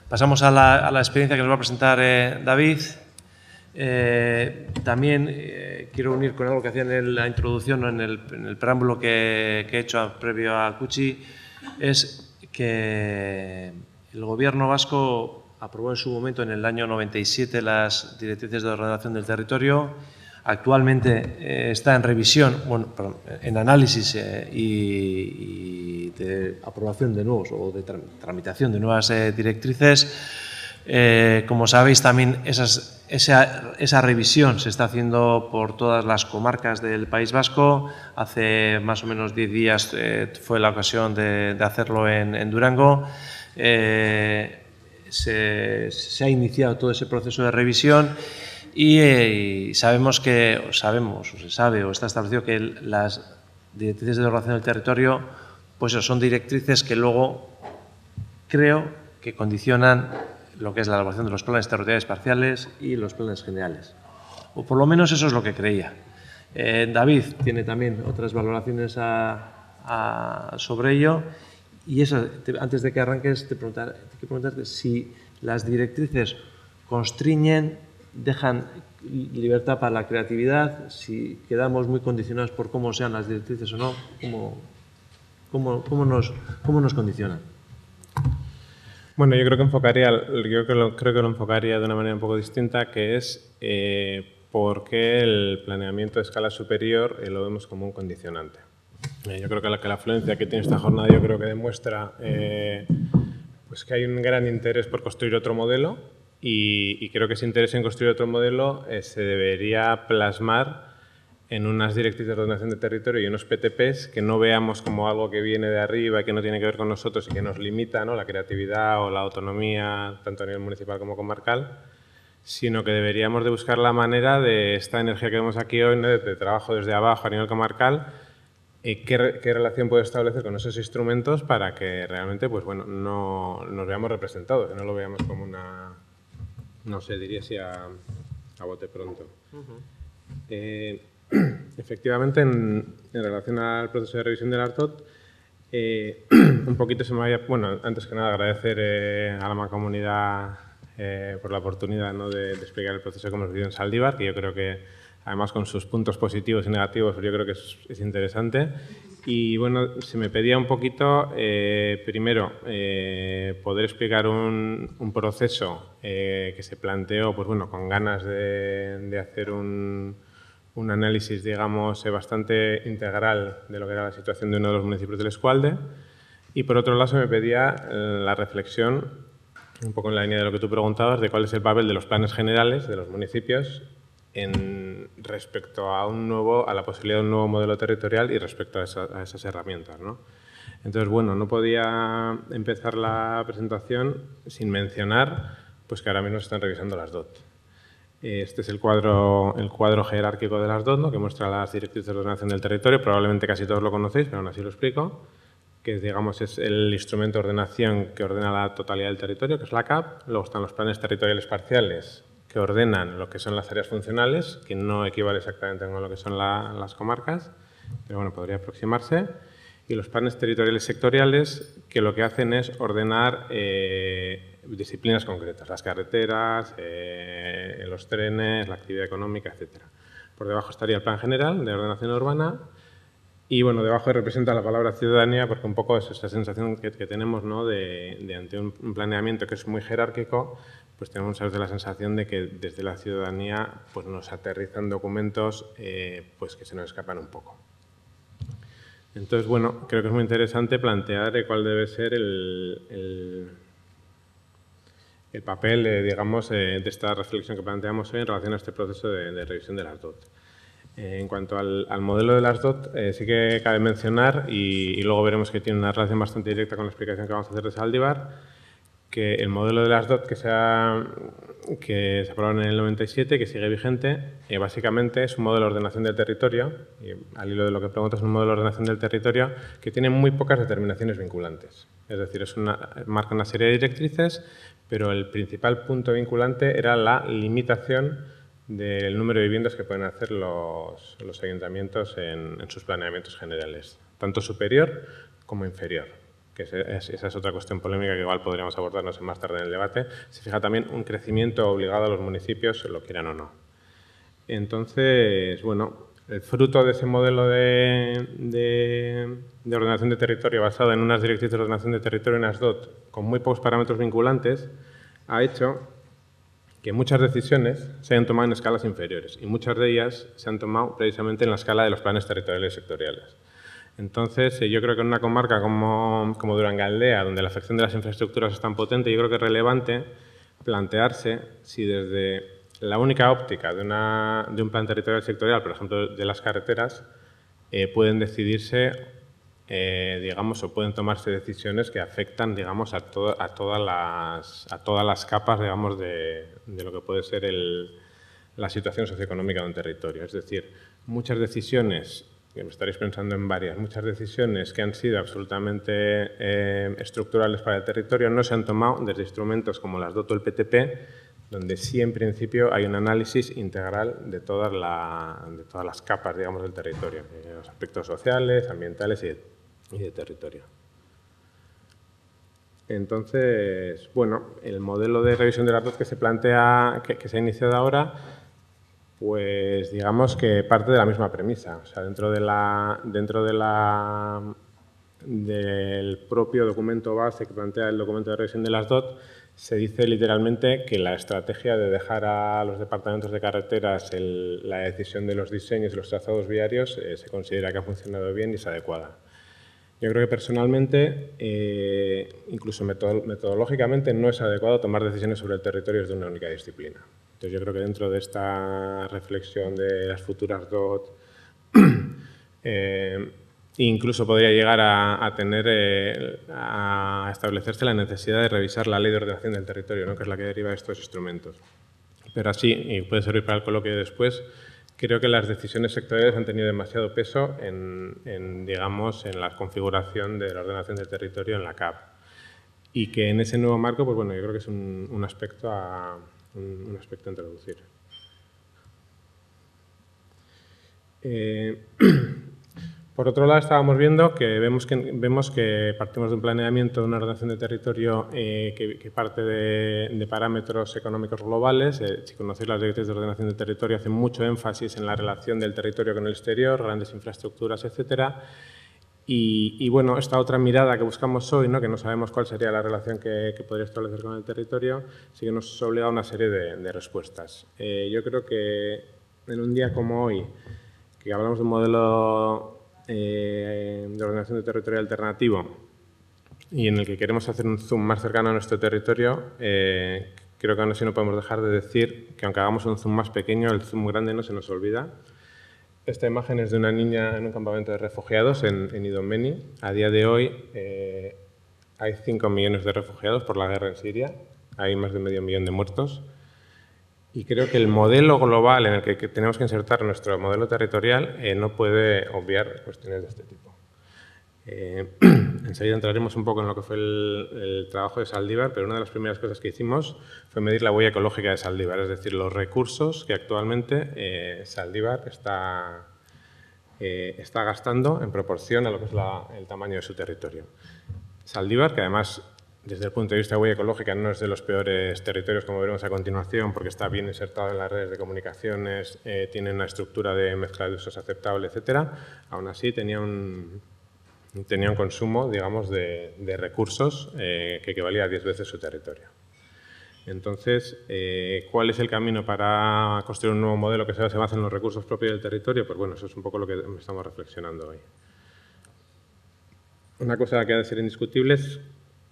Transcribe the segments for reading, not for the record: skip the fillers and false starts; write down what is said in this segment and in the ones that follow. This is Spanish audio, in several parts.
Pasamos a la experiencia que nos va a presentar David. También quiero unir con algo que hacía en la introducción, en el preámbulo que he hecho previo a Cuchi, es que el Gobierno vasco aprobó en su momento, en el año 97, las directrices de ordenación del territorio. Actualmente está en revisión, en análisis y de aprobación de nuevos o de tramitación de nuevas directrices. Como sabéis, también esa revisión se está haciendo por todas las comarcas del País Vasco. Hace más o menos 10 días fue la ocasión de hacerlo en Durango. Se ha iniciado todo ese proceso de revisión y se sabe o está establecido que las directrices de ordenación del territorio pues son directrices que luego creo que condicionan lo que es la elaboración de los planes territoriales parciales y los planes generales. O por lo menos eso es lo que creía. David tiene también otras valoraciones sobre ello. Y eso, antes de que arranques, te quiero preguntarte si las directrices constriñen, dejan libertad para la creatividad, si quedamos muy condicionados por cómo sean las directrices o no, cómo nos condicionan. Bueno, yo creo que lo enfocaría de una manera un poco distinta, que es por qué el planeamiento de escala superior lo vemos como un condicionante. Yo creo que la afluencia que tiene esta jornada yo creo que demuestra pues que hay un gran interés por construir otro modelo y creo que ese interés en construir otro modelo se debería plasmar en unas directrices de ordenación de territorio y unos PTPs que no veamos como algo que viene de arriba y que no tiene que ver con nosotros y que nos limita, ¿no?, la creatividad o la autonomía tanto a nivel municipal como comarcal, sino que deberíamos de buscar la manera de esta energía que vemos aquí hoy, ¿no?, de trabajo desde abajo a nivel comarcal. ¿Qué relación puede establecer con esos instrumentos para que realmente pues, bueno, no nos veamos representados, que no lo veamos como una, no sé, diría así a bote pronto? Efectivamente, en relación al proceso de revisión del ARTOT, un poquito se me había... Bueno, antes que nada agradecer a la Mancomunidad por la oportunidad, ¿no?, de explicar el proceso que hemos vivido en Zaldibar, que yo creo que además con sus puntos positivos y negativos, yo creo que es interesante. Y bueno, se me pedía un poquito, primero, poder explicar un proceso que se planteó, pues bueno, con ganas de hacer un análisis, digamos, bastante integral de lo que era la situación de uno de los municipios del Eskualde. Y por otro lado, se me pedía la reflexión, un poco en la línea de lo que tú preguntabas, de cuál es el papel de los planes generales de los municipios respecto a la posibilidad de un nuevo modelo territorial y respecto a esas herramientas, ¿no? Entonces, bueno, no podía empezar la presentación sin mencionar pues, que ahora mismo se están revisando las DOT. Este es el cuadro jerárquico de las DOT, ¿no?, que muestra las directrices de ordenación del territorio. Probablemente casi todos lo conocéis, pero aún así lo explico. Que digamos, es el instrumento de ordenación que ordena la totalidad del territorio, que es la CAP. Luego están los planes territoriales parciales, que ordenan lo que son las áreas funcionales, que no equivale exactamente con lo que son las comarcas, pero bueno, podría aproximarse. Y los planes territoriales sectoriales, que lo que hacen es ordenar disciplinas concretas, las carreteras, los trenes, la actividad económica, etc. Por debajo estaría el plan general de ordenación urbana. Y bueno, debajo representa la palabra ciudadanía, porque un poco es esa sensación que tenemos, ¿no?, de ante un planeamiento que es muy jerárquico, pues tenemos a veces la sensación de que desde la ciudadanía pues nos aterrizan documentos pues que se nos escapan un poco. Entonces, bueno, creo que es muy interesante plantear cuál debe ser el papel, digamos, de esta reflexión que planteamos hoy en relación a este proceso de revisión de las DOT. En cuanto al modelo de las DOT, sí que cabe mencionar, y luego veremos que tiene una relación bastante directa con la explicación que vamos a hacer de Zaldibar, que el modelo de las DOT que se aprobaron en el 97, que sigue vigente, básicamente es un modelo de ordenación del territorio, y al hilo de lo que preguntas, es un modelo de ordenación del territorio que tiene muy pocas determinaciones vinculantes. Es decir, marca una serie de directrices, pero el principal punto vinculante era la limitación del número de viviendas que pueden hacer los ayuntamientos en sus planeamientos generales, tanto superior como inferior. que esa es otra cuestión polémica que igual podríamos abordarnos más tarde en el debate, se fija también un crecimiento obligado a los municipios, lo quieran o no. Entonces, bueno, el fruto de ese modelo de ordenación de territorio basado en unas directrices de ordenación de territorio, unas DOT, con muy pocos parámetros vinculantes, ha hecho que muchas decisiones se hayan tomado en escalas inferiores y muchas de ellas se han tomado precisamente en la escala de los planes territoriales sectoriales. Entonces, yo creo que en una comarca como Durangaldea, donde la afección de las infraestructuras es tan potente, yo creo que es relevante plantearse si desde la única óptica de un plan territorial sectorial, por ejemplo, de las carreteras, pueden decidirse, digamos, o pueden tomarse decisiones que afectan, digamos, a todas las capas, digamos, de lo que puede ser la situación socioeconómica de un territorio. Es decir, muchas decisiones, que me estaréis pensando en varias, muchas decisiones que han sido absolutamente estructurales para el territorio no se han tomado desde instrumentos como las DOT o el PTP, donde sí, en principio, hay un análisis integral de todas las capas, digamos, del territorio, los aspectos sociales, ambientales y de territorio. Entonces, bueno, el modelo de revisión de las DOT que se plantea, que se ha iniciado ahora, pues digamos que parte de la misma premisa. O sea, dentro del propio documento base que plantea el documento de revisión de las DOT, se dice literalmente que la estrategia de dejar a los departamentos de carreteras la decisión de los diseños y los trazados viarios se considera que ha funcionado bien y es adecuada. Yo creo que personalmente, incluso metodológicamente, no es adecuado tomar decisiones sobre el territorio desde una única disciplina. Entonces, yo creo que dentro de esta reflexión de las futuras DOT, incluso podría llegar a establecerse la necesidad de revisar la Ley de Ordenación del Territorio, ¿no?, que es la que deriva de estos instrumentos. Pero así, y puede servir para el coloquio después, creo que las decisiones sectoriales han tenido demasiado peso digamos, en la configuración de la ordenación del territorio en la CAP. Y que en ese nuevo marco, pues bueno, yo creo que es un aspecto a introducir. Por otro lado, estábamos viendo que vemos que partimos de un planeamiento de una ordenación de territorio que parte de parámetros económicos globales. Si conocéis las directrices de ordenación de territorio, hacen mucho énfasis en la relación del territorio con el exterior, grandes infraestructuras, etcétera. Y bueno, esta otra mirada que buscamos hoy, ¿no?, que no sabemos cuál sería la relación que podría establecer con el territorio, sí que nos obliga a una serie de respuestas. Yo creo que en un día como hoy, que hablamos de un modelo de ordenación de territorio alternativo y en el que queremos hacer un zoom más cercano a nuestro territorio, creo que aún así no podemos dejar de decir que aunque hagamos un zoom más pequeño, el zoom grande no se nos olvida. Esta imagen es de una niña en un campamento de refugiados en Idomeni. A día de hoy hay 5 millones de refugiados por la guerra en Siria, hay más de medio millón de muertos. Y creo que el modelo global en el que tenemos que insertar nuestro modelo territorial no puede obviar cuestiones de este tipo. Enseguida entraremos un poco en lo que fue el trabajo de Zaldibar, pero una de las primeras cosas que hicimos fue medir la huella ecológica de Zaldibar, es decir, los recursos que actualmente Zaldibar está gastando en proporción a lo que es el tamaño de su territorio. Zaldibar, que además, desde el punto de vista de huella ecológica, no es de los peores territorios, como veremos a continuación, porque está bien insertado en las redes de comunicaciones, tiene una estructura de mezcla de usos aceptable, etcétera. Aún así, tenía un consumo, digamos, de recursos que equivalía a 10 veces su territorio. Entonces, ¿cuál es el camino para construir un nuevo modelo que se base en los recursos propios del territorio? Pues bueno, eso es un poco lo que estamos reflexionando hoy. Una cosa que ha de ser indiscutible es,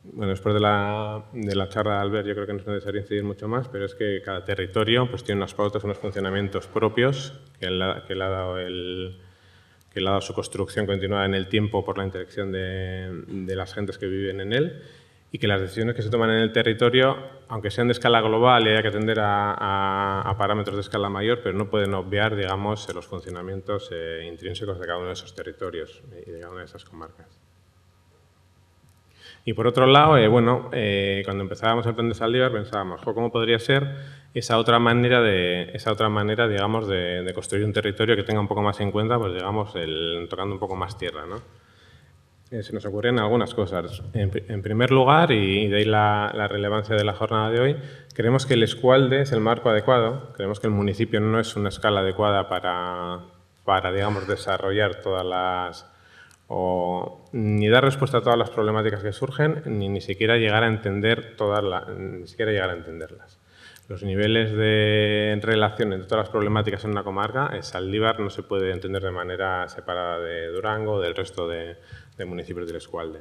bueno, después de la charla de Albert, yo creo que no es necesario incidir mucho más, pero es que cada territorio pues, tiene unas pautas, unos funcionamientos propios que le ha dado su construcción continuada en el tiempo por la interacción de las gentes que viven en él, y que las decisiones que se toman en el territorio, aunque sean de escala global y haya que atender a parámetros de escala mayor, pero no pueden obviar, digamos, los funcionamientos intrínsecos de cada uno de esos territorios y de cada una de esas comarcas. Y por otro lado, cuando empezábamos el plan de Zaldibar pensábamos, ¿cómo podría ser esa otra manera, digamos, de construir un territorio que tenga un poco más en cuenta, pues digamos, tocando un poco más tierra, ¿no? se nos ocurren algunas cosas. En primer lugar, y de ahí la relevancia de la jornada de hoy, creemos que el escualde es el marco adecuado. Creemos que el municipio no es una escala adecuada para digamos, desarrollar todas las... o ni dar respuesta a todas las problemáticas que surgen, ni siquiera llegar a entender ni siquiera llegar a entenderlas. Los niveles de relación entre todas las problemáticas en una comarca, Saldívar no se puede entender de manera separada de Durango o del resto de municipios del Escualde.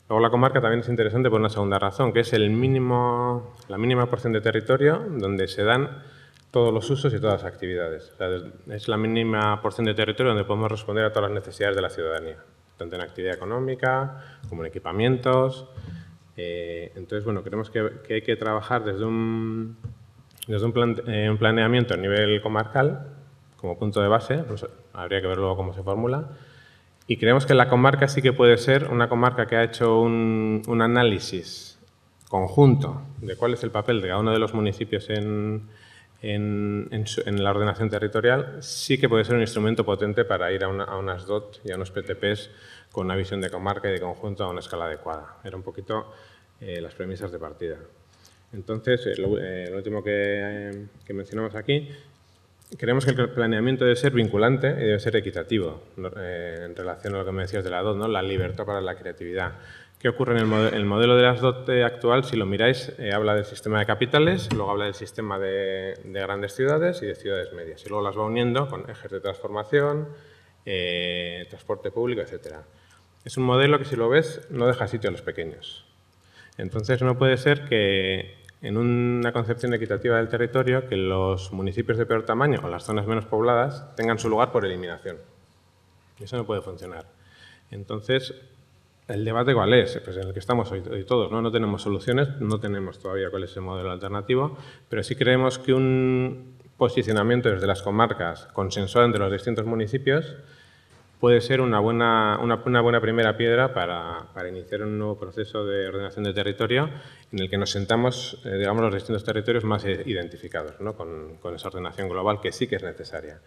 Luego la comarca también es interesante por una segunda razón, que es la mínima porción de territorio donde se dan todos los usos y todas las actividades. O sea, es la mínima porción de territorio donde podemos responder a todas las necesidades de la ciudadanía, tanto en actividad económica como en equipamientos. Entonces, bueno, creemos que hay que trabajar desde un planeamiento a nivel comarcal como punto de base, pues habría que ver luego cómo se formula, y creemos que la comarca sí que puede ser una comarca que ha hecho un análisis conjunto de cuál es el papel de cada uno de los municipios en la ordenación territorial, sí que puede ser un instrumento potente para ir a unas DOT y a unos PTPs con una visión de comarca y de conjunto a una escala adecuada. Era un poquito las premisas de partida. Entonces, lo último que mencionamos aquí, creemos que el planeamiento debe ser vinculante y debe ser equitativo en relación a lo que me decías de la DOT, ¿no? La libertad para la creatividad. ¿Qué ocurre en el modelo de las DOT actual? Si lo miráis, habla del sistema de capitales, luego habla del sistema de grandes ciudades y de ciudades medias. Y luego las va uniendo con ejes de transformación, transporte público, etc. Es un modelo que, si lo ves, no deja sitio a los pequeños. Entonces, no puede ser que en una concepción equitativa del territorio, que los municipios de peor tamaño o las zonas menos pobladas tengan su lugar por eliminación. Eso no puede funcionar. Entonces, ¿el debate cuál es? Pues en el que estamos hoy todos, ¿no? No tenemos soluciones, no tenemos todavía cuál es el modelo alternativo, pero sí creemos que un posicionamiento desde las comarcas consensuado entre los distintos municipios puede ser una buena primera piedra para iniciar un nuevo proceso de ordenación de territorio en el que nos sentamos, digamos, los distintos territorios más identificados, ¿no? con esa ordenación global que sí que es necesaria.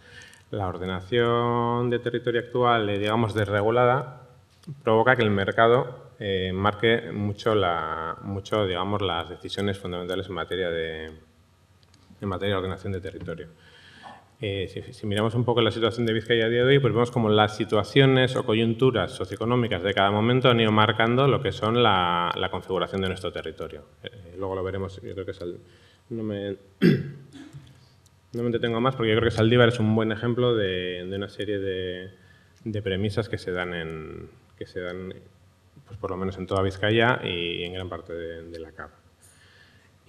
La ordenación de territorio actual, digamos, desregulada, provoca que el mercado marque mucho, digamos, las decisiones fundamentales en materia de ordenación de territorio. Si miramos un poco la situación de Vizcaya a día de hoy, pues vemos como las situaciones o coyunturas socioeconómicas de cada momento han ido marcando lo que son la configuración de nuestro territorio. Luego lo veremos, yo creo que no me entretengo más porque yo creo que Saldívar es un buen ejemplo de una serie de premisas que se dan pues por lo menos en toda Vizcaya y en gran parte de la CAP.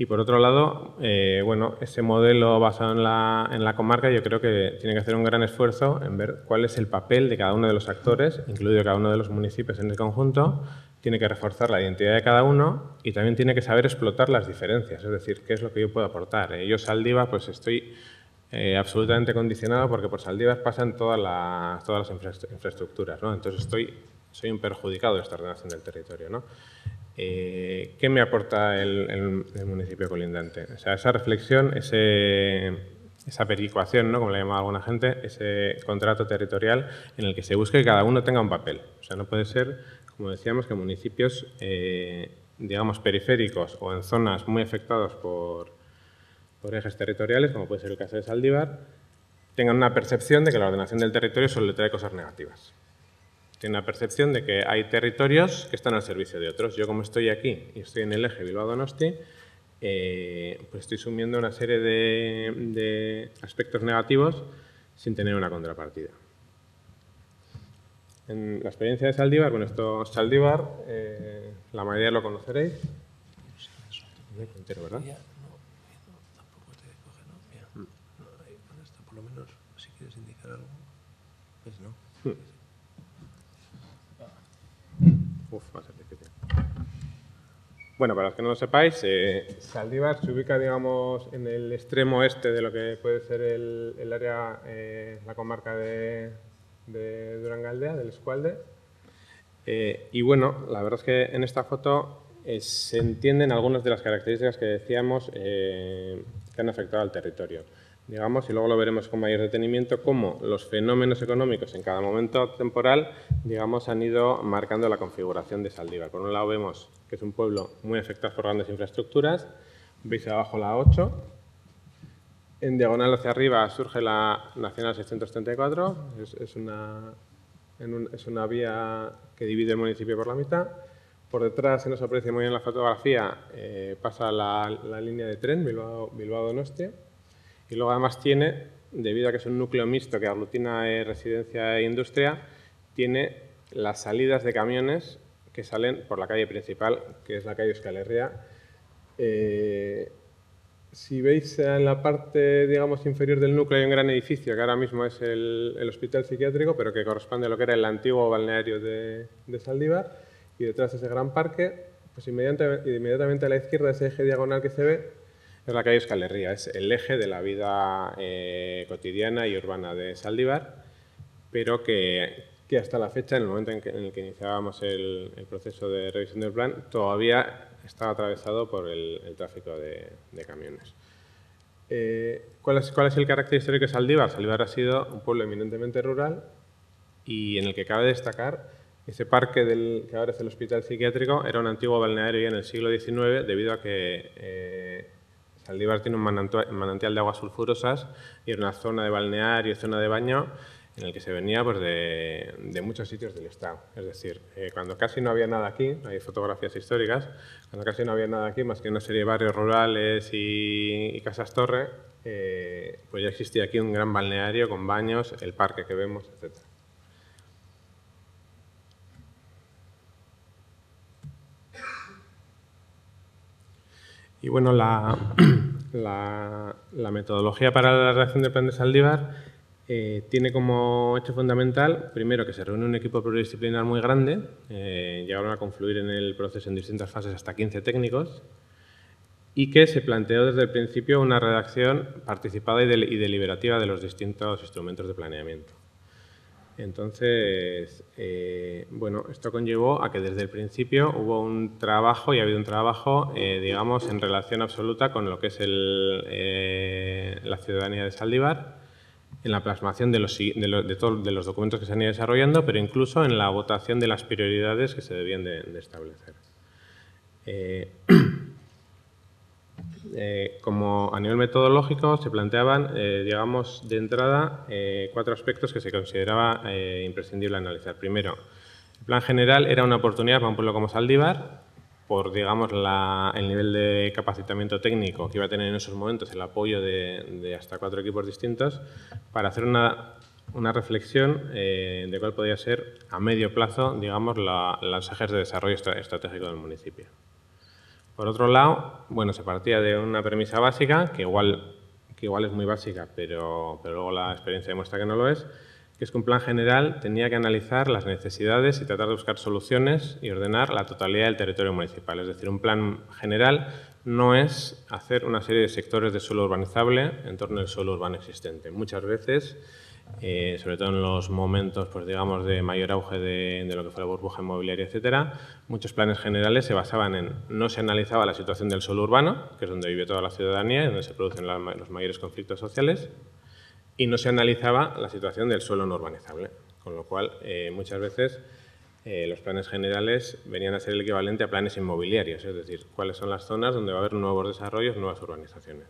Y por otro lado, bueno, ese modelo basado en la comarca, yo creo que tiene que hacer un gran esfuerzo en ver cuál es el papel de cada uno de los actores, incluido cada uno de los municipios en el conjunto. Tiene que reforzar la identidad de cada uno y también tiene que saber explotar las diferencias, es decir, qué es lo que yo puedo aportar. Yo, Saldívar, pues estoy absolutamente condicionado porque por Saldívar pasan todas las infraestructuras, ¿no? Entonces soy un perjudicado de esta ordenación del territorio, ¿no? ¿Qué me aporta el municipio colindante? O sea, esa reflexión, esa pericuación, ¿no? Como le llama alguna gente, ese contrato territorial en el que se busque que cada uno tenga un papel. O sea, no puede ser, como decíamos, que municipios, digamos, periféricos o en zonas muy afectadas por ejes territoriales, como puede ser el caso de Saldívar, tengan una percepción de que la ordenación del territorio solo le trae cosas negativas. Tiene una percepción de que hay territorios que están al servicio de otros. Yo, como estoy aquí y estoy en el eje Bilbao-Donosti, pues estoy sumiendo una serie de aspectos negativos sin tener una contrapartida. En la experiencia de Saldívar, bueno, Saldívar, la mayoría lo conoceréis. Entero, ¿verdad? Tampoco te coge, ¿no? Mira, ahí con esto, por lo menos, si quieres indicar algo, pues no. Va a ser difícil. Bueno, para los que no lo sepáis, Saldívar se ubica, digamos, en el extremo este de lo que puede ser el área, la comarca de Durangaldea, del Escualde. Y bueno, la verdad es que en esta foto se entienden algunas de las características que decíamos que han afectado al territorio. digamos, y luego lo veremos con mayor detenimiento, cómo los fenómenos económicos en cada momento temporal, digamos, han ido marcando la configuración de Zaldívar. Por un lado vemos que es un pueblo muy afectado por grandes infraestructuras. Veis abajo la 8. En diagonal hacia arriba surge la Nacional 634. Es una vía que divide el municipio por la mitad. Por detrás, se nos aprecia muy bien la fotografía, pasa la línea de tren Bilbao-Donostia. Y luego además tiene, debido a que es un núcleo mixto que aglutina residencia e industria, tiene las salidas de camiones que salen por la calle principal, que es la calle Euskal Herria. Si veis en la parte, digamos, inferior del núcleo hay un gran edificio que ahora mismo es el hospital psiquiátrico, pero que corresponde a lo que era el antiguo balneario de Zaldívar. Y detrás de ese gran parque, pues inmediatamente a la izquierda, ese eje diagonal que se ve, es la calle Euskal Herria. Es el eje de la vida cotidiana y urbana de Zaldívar, pero que hasta la fecha, en el momento en el que iniciábamos el proceso de revisión del plan, todavía estaba atravesado por el tráfico de camiones. ¿Cuál es el carácter histórico de Zaldívar? Zaldívar ha sido un pueblo eminentemente rural y en el que cabe destacar ese parque que ahora es el hospital psiquiátrico. Era un antiguo balneario ya en el siglo XIX debido a que Zaldívar tiene un manantial de aguas sulfurosas y era una zona de balneario y zona de baño en el que se venía pues, de muchos sitios del Estado. Es decir, cuando casi no había nada aquí, hay fotografías históricas, cuando casi no había nada aquí más que una serie de barrios rurales y casas-torre, pues ya existía aquí un gran balneario con baños, el parque que vemos, etc. Y bueno, la metodología para la redacción del plan de Zaldívar tiene como hecho fundamental, primero, que se reúne un equipo pluridisciplinar muy grande, llegaron a confluir en el proceso en distintas fases hasta 15 técnicos, y que se planteó desde el principio una redacción participada y deliberativa de los distintos instrumentos de planeamiento. Entonces, bueno, esto conllevó a que desde el principio hubo un trabajo y ha habido un trabajo, digamos, en relación absoluta con lo que es la ciudadanía de Zaldívar, en la plasmación de los documentos que se han ido desarrollando, pero incluso en la votación de las prioridades que se debían de establecer. Como a nivel metodológico se planteaban, digamos, de entrada, 4 aspectos que se consideraba imprescindible analizar. Primero, el plan general era una oportunidad para un pueblo como Zaldívar, por, digamos, el nivel de capacitamiento técnico que iba a tener en esos momentos, el apoyo de hasta 4 equipos distintos, para hacer una reflexión de cuál podía ser, a medio plazo, digamos, los ejes de desarrollo estratégico del municipio. Por otro lado, bueno, se partía de una premisa básica, que igual es muy básica, pero luego la experiencia demuestra que no lo es, que es que un plan general tenía que analizar las necesidades y tratar de buscar soluciones y ordenar la totalidad del territorio municipal. Es decir, un plan general no es hacer una serie de sectores de suelo urbanizable en torno al suelo urbano existente. Muchas veces, sobre todo en los momentos, pues digamos, de mayor auge de lo que fue la burbuja inmobiliaria, etcétera, muchos planes generales se basaban en no se analizaba la situación del suelo urbano, que es donde vive toda la ciudadanía y donde se producen los mayores conflictos sociales, y no se analizaba la situación del suelo no urbanizable, con lo cual muchas veces los planes generales venían a ser el equivalente a planes inmobiliarios, es decir, cuáles son las zonas donde va a haber nuevos desarrollos, nuevas urbanizaciones.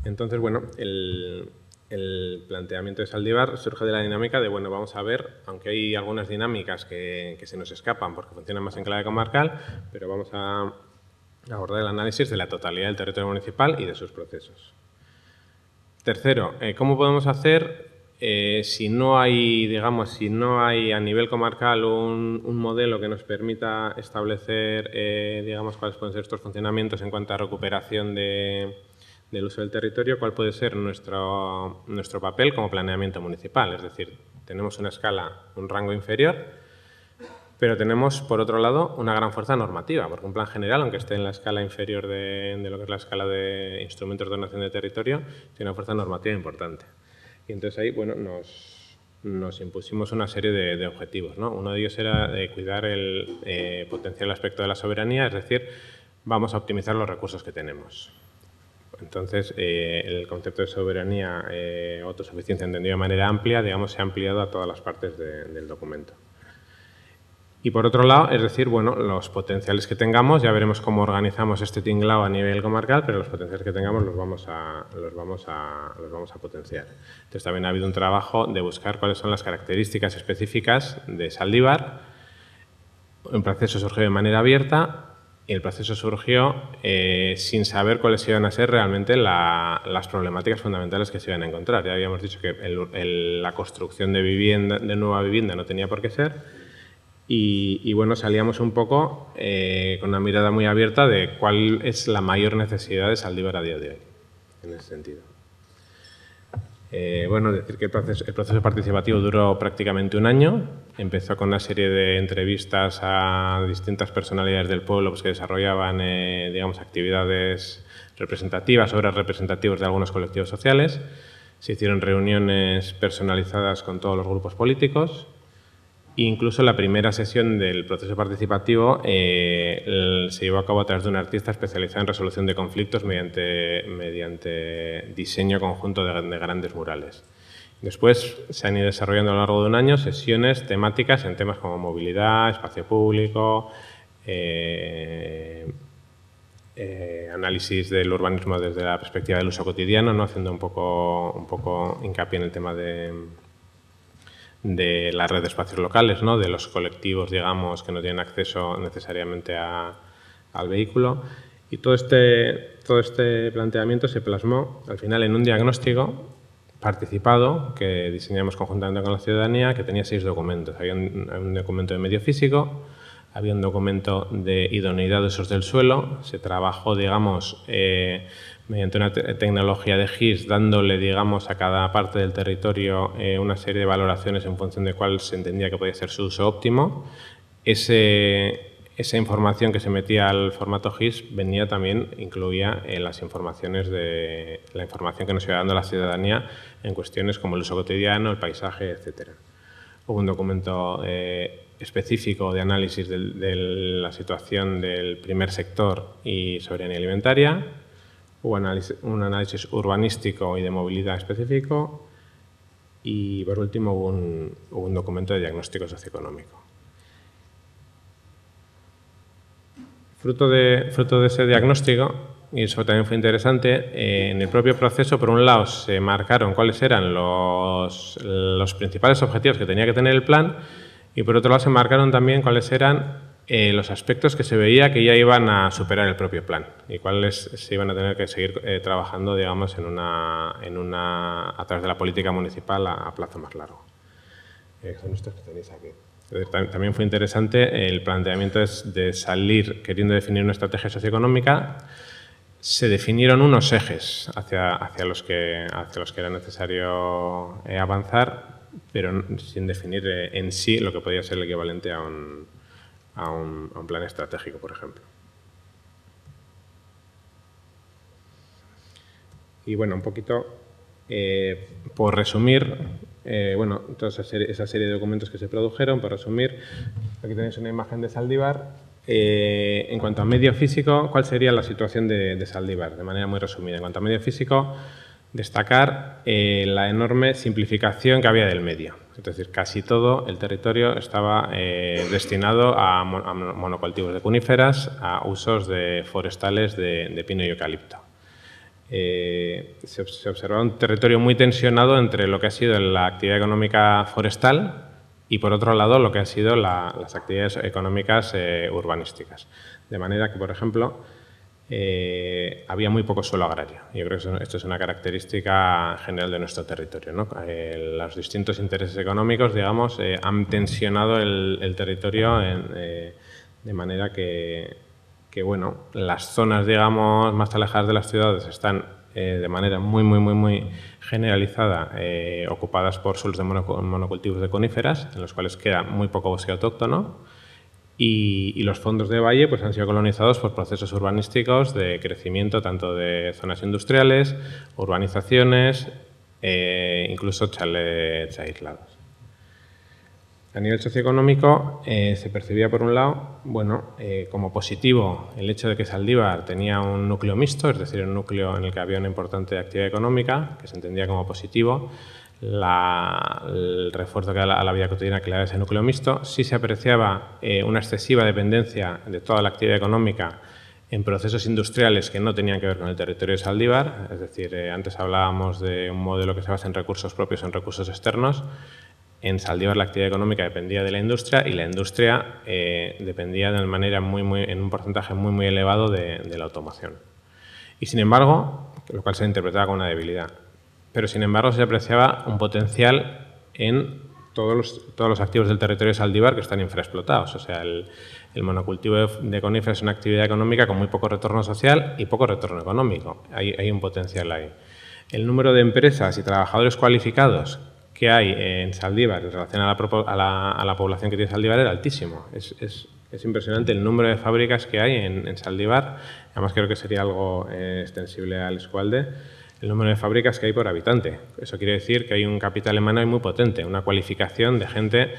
Entonces, bueno, el planteamiento de Zaldívar surge de la dinámica de, bueno, vamos a ver, aunque hay algunas dinámicas que se nos escapan porque funcionan más en clave comarcal, pero vamos a abordar el análisis de la totalidad del territorio municipal y de sus procesos. Tercero, ¿cómo podemos hacer si no hay, digamos, si no hay a nivel comarcal un modelo que nos permita establecer, digamos, cuáles pueden ser estos funcionamientos en cuanto a recuperación del uso del territorio? ¿Cuál puede ser nuestro papel como planeamiento municipal? Es decir, tenemos una escala, un rango inferior, pero tenemos, por otro lado, una gran fuerza normativa, porque un plan general, aunque esté en la escala inferior de lo que es la escala de instrumentos de ordenación de territorio, tiene una fuerza normativa importante. Y entonces ahí, bueno, nos impusimos una serie de objetivos, ¿no? Uno de ellos era cuidar potenciar el aspecto de la soberanía, es decir, vamos a optimizar los recursos que tenemos. Entonces, el concepto de soberanía o autosuficiencia entendido de manera amplia, digamos, se ha ampliado a todas las partes del documento. Y por otro lado, es decir, bueno, los potenciales que tengamos, ya veremos cómo organizamos este tinglao a nivel comarcal, pero los potenciales que tengamos los vamos a potenciar. Entonces, también ha habido un trabajo de buscar cuáles son las características específicas de Zaldibar. Un proceso surgió de manera abierta y el proceso surgió sin saber cuáles iban a ser realmente las problemáticas fundamentales que se iban a encontrar. Ya habíamos dicho que la construcción de nueva vivienda no tenía por qué ser. Y bueno, salíamos un poco con una mirada muy abierta de cuál es la mayor necesidad de Zaldibar a día de hoy, en ese sentido. Bueno, decir que el proceso participativo duró prácticamente un año. Empezó con una serie de entrevistas a distintas personalidades del pueblo pues, que desarrollaban, digamos, actividades representativas, obras representativas de algunos colectivos sociales. Se hicieron reuniones personalizadas con todos los grupos políticos. Incluso la primera sesión del proceso participativo se llevó a cabo a través de un artista especializado en resolución de conflictos mediante diseño conjunto de grandes murales. Después se han ido desarrollando a lo largo de un año sesiones temáticas en temas como movilidad, espacio público, análisis del urbanismo desde la perspectiva del uso cotidiano, ¿no? Haciendo un poco hincapié en el tema de la red de espacios locales, ¿no? De los colectivos, digamos, que no tienen acceso necesariamente al vehículo. Y todo este planteamiento se plasmó al final en un diagnóstico participado que diseñamos conjuntamente con la ciudadanía, que tenía 6 documentos. Había un documento de medio físico, había un documento de idoneidad de usos del suelo, se trabajó, digamos, mediante una tecnología de GIS, dándole, digamos, a cada parte del territorio una serie de valoraciones en función de cuál se entendía que podía ser su uso óptimo. Esa información que se metía al formato GIS incluía las informaciones la información que nos iba dando la ciudadanía en cuestiones como el uso cotidiano, el paisaje, etc. Hubo un documento específico de análisis de la situación del primer sector y soberanía alimentaria. Hubo un análisis urbanístico y de movilidad específico y, por último, hubo un documento de diagnóstico socioeconómico. Fruto de ese diagnóstico, y eso también fue interesante, en el propio proceso, por un lado, se marcaron cuáles eran los principales objetivos que tenía que tener el plan y, por otro lado, se marcaron también cuáles eran los aspectos que se veía que ya iban a superar el propio plan y cuáles se iban a tener que seguir trabajando, digamos, a través de la política municipal a plazo más largo. Son estos que tenéis aquí. También fue interesante el planteamiento de salir queriendo definir una estrategia socioeconómica. Se definieron unos ejes hacia los que era necesario avanzar, pero sin definir en sí lo que podía ser el equivalente a un plan estratégico, por ejemplo. Y bueno, un poquito, por resumir, toda esa serie de documentos que se produjeron, por resumir, aquí tenéis una imagen de Zaldibar. En cuanto a medio físico, ¿cuál sería la situación de Zaldibar? De manera muy resumida. En cuanto a medio físico, destacar la enorme simplificación que había del medio. Es decir, casi todo el territorio estaba destinado a monocultivos de coníferas, a usos forestales de pino y eucalipto. Se observaba un territorio muy tensionado entre lo que ha sido la actividad económica forestal y, por otro lado, lo que han sido las actividades económicas urbanísticas. De manera que, por ejemplo, había muy poco suelo agrario. Yo creo que esto es una característica general de nuestro territorio, ¿no? Los distintos intereses económicos, digamos, han tensionado el territorio de manera que, bueno, las zonas, digamos, más alejadas de las ciudades están de manera muy generalizada ocupadas por suelos de monocultivos de coníferas, en los cuales queda muy poco bosque autóctono. Y los fondos de valle pues, han sido colonizados por procesos urbanísticos de crecimiento tanto de zonas industriales, urbanizaciones, incluso chalets aislados. A nivel socioeconómico se percibía, por un lado, bueno, como positivo el hecho de que Zaldívar tenía un núcleo mixto, es decir, un núcleo en el que había una importante actividad económica, que se entendía como positivo. El refuerzo que a la vida cotidiana que le daba ese núcleo mixto. Sí se apreciaba una excesiva dependencia de toda la actividad económica en procesos industriales que no tenían que ver con el territorio de Zaldívar. Es decir, antes hablábamos de un modelo que se basa en recursos propios o en recursos externos. En Zaldívar la actividad económica dependía de la industria y la industria dependía de manera en un porcentaje muy elevado de la automoción. Y sin embargo, lo cual se interpretaba como una debilidad, pero sin embargo se apreciaba un potencial en todos los activos del territorio de Zaldívar que están infraexplotados. O sea, el monocultivo de coníferas es una actividad económica con muy poco retorno social y poco retorno económico. Hay un potencial ahí. El número de empresas y trabajadores cualificados que hay en Zaldívar en relación a la población que tiene Zaldívar era altísimo. Es impresionante el número de fábricas que hay en Zaldívar. Además, creo que sería algo extensible al Eskualde. El número de fábricas que hay por habitante. Eso quiere decir que hay un capital humano muy potente, una cualificación de gente